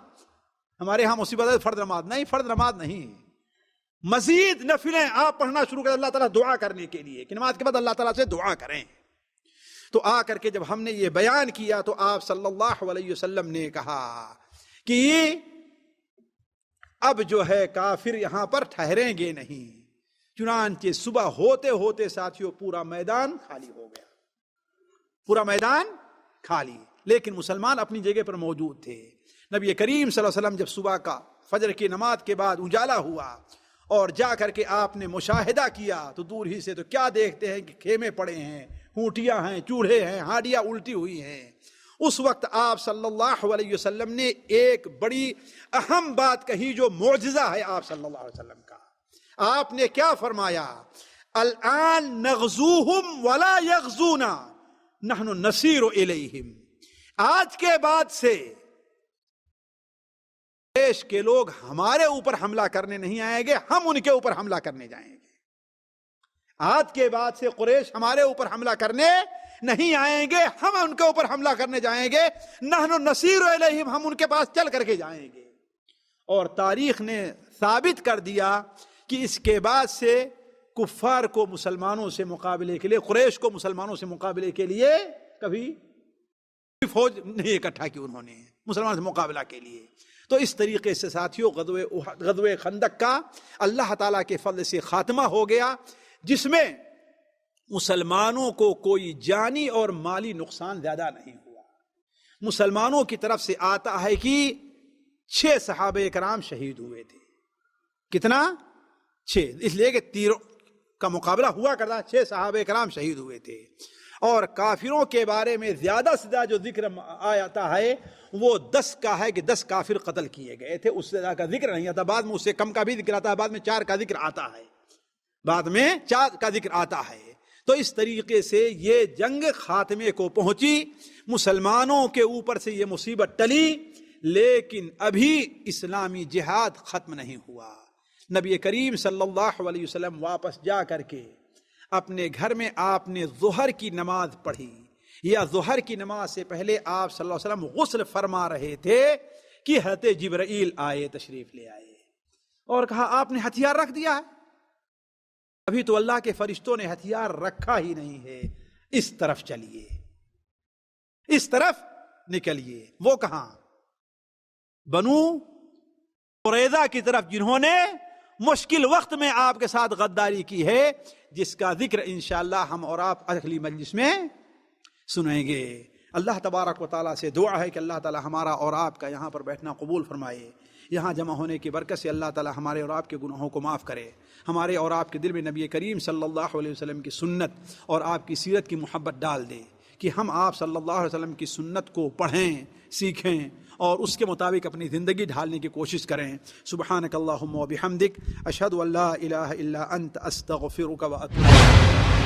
ہمارے ہاں مصیبت ہے فرض نماز نہیں، فرض نماز نہیں، مزید نفلیں آپ پڑھنا شروع کریں اللہ تعالیٰ دعا کرنے کے لیے کہ نماز کے بعد اللہ تعالیٰ سے دعا کریں۔ تو آ کر کے جب ہم نے یہ بیان کیا تو آپ صلی اللہ علیہ وسلم نے کہا کہ اب جو ہے کافر یہاں پر ٹھہریں گے نہیں۔ چنانچہ صبح ہوتے ہوتے ساتھیوں پورا میدان خالی ہو گیا، پورا میدان خالی، لیکن مسلمان اپنی جگہ پر موجود تھے۔ نبی کریم صلی اللہ علیہ وسلم جب صبح کا فجر کی نماز کے بعد اجالا ہوا اور جا کر کے آپ نے مشاہدہ کیا تو دور ہی سے تو کیا دیکھتے ہیں کہ خیمے پڑے ہیں، ہونٹیاں ہیں، چولہے ہیں، ہانڈیاں الٹی ہوئی ہیں۔ اس وقت آپ صلی اللہ علیہ وسلم نے ایک بڑی اہم بات کہی جو معجزہ ہے آپ صلی اللہ علیہ وسلم کا۔ آپ نے کیا فرمایا؟ الآن نغزوہم ولا یغزونا نحن نسیر الیہم، آج کے بعد سے قریش کے لوگ ہمارے اوپر حملہ کرنے نہیں آئیں گے، ہم ان کے اوپر حملہ کرنے جائیں گے۔ آج کے بعد سے قریش ہمارے اوپر حملہ کرنے نہیں آئیں گے، ہم ان کے اوپر حملہ کرنے جائیں گے۔ نحن نسیر الیہم، ہم ان کے پاس چل کر کے جائیں گے۔ اور تاریخ نے ثابت کر دیا کہ اس کے بعد سے کفار کو مسلمانوں سے مقابلے کے لیے، قریش کو مسلمانوں سے مقابلے کے لیے کبھی فوج نہیں اکٹھا کی انہوں نے مسلمانوں سے مقابلہ کے لیے۔ تو اس طریقے سے ساتھیوں غزوہ خندق کا اللہ تعالیٰ کے فضل سے خاتمہ ہو گیا، جس میں مسلمانوں کو کوئی جانی اور مالی نقصان زیادہ نہیں ہوا۔ مسلمانوں کی طرف سے آتا ہے کہ 6 صحابہ کرام شہید ہوئے تھے۔ کتنا؟ 6، اس لیے کہ تیروں کا مقابلہ ہوا کرتا، 6 صحابہ کرام شہید ہوئے تھے۔ اور کافروں کے بارے میں زیادہ سے زیادہ جو ذکر آتا ہے وہ 10 کا ہے کہ 10 کافر قتل کیے گئے تھے، اس سے زیادہ کا ذکر نہیں آتا۔ بعد میں اس سے کم کا بھی ذکر آتا ہے، بعد میں 4 کا ذکر آتا ہے، بعد میں 4 کا ذکر آتا ہے۔ تو اس طریقے سے یہ جنگ خاتمے کو پہنچی، مسلمانوں کے اوپر سے یہ مصیبت ٹلی، لیکن ابھی اسلامی جہاد ختم نہیں ہوا۔ نبی کریم صلی اللہ علیہ وسلم واپس جا کر کے اپنے گھر میں آپ نے ظہر کی نماز پڑھی، یا ظہر کی نماز سے پہلے آپ صلی اللہ علیہ وسلم غسل فرما رہے تھے کہ حضرت جبرائیل آئے، تشریف لے آئے اور کہا آپ نے ہتھیار رکھ دیا ہے؟ ابھی تو اللہ کے فرشتوں نے ہتھیار رکھا ہی نہیں ہے، اس طرف چلیے، اس طرف نکلیے۔ وہ کہاں؟ بنو قریظہ کی طرف، جنہوں نے مشکل وقت میں آپ کے ساتھ غداری کی ہے، جس کا ذکر انشاءاللہ ہم اور آپ اگلی مجلس میں سنیں گے۔ اللہ تبارک و تعالیٰ سے دعا ہے کہ اللہ تعالیٰ ہمارا اور آپ کا یہاں پر بیٹھنا قبول فرمائے، یہاں جمع ہونے کی برکت سے اللہ تعالیٰ ہمارے اور آپ کے گناہوں کو معاف کرے، ہمارے اور آپ کے دل میں نبی کریم صلی اللہ علیہ وسلم کی سنت اور آپ کی سیرت کی محبت ڈال دے، کہ ہم آپ صلی اللہ علیہ وسلم کی سنت کو پڑھیں، سیکھیں اور اس کے مطابق اپنی زندگی ڈھالنے کی کوشش کریں۔ سبحانک اللہم و بحمدک، اشہد ان لا الہ الا انت، استغفرک و اتوب الیک۔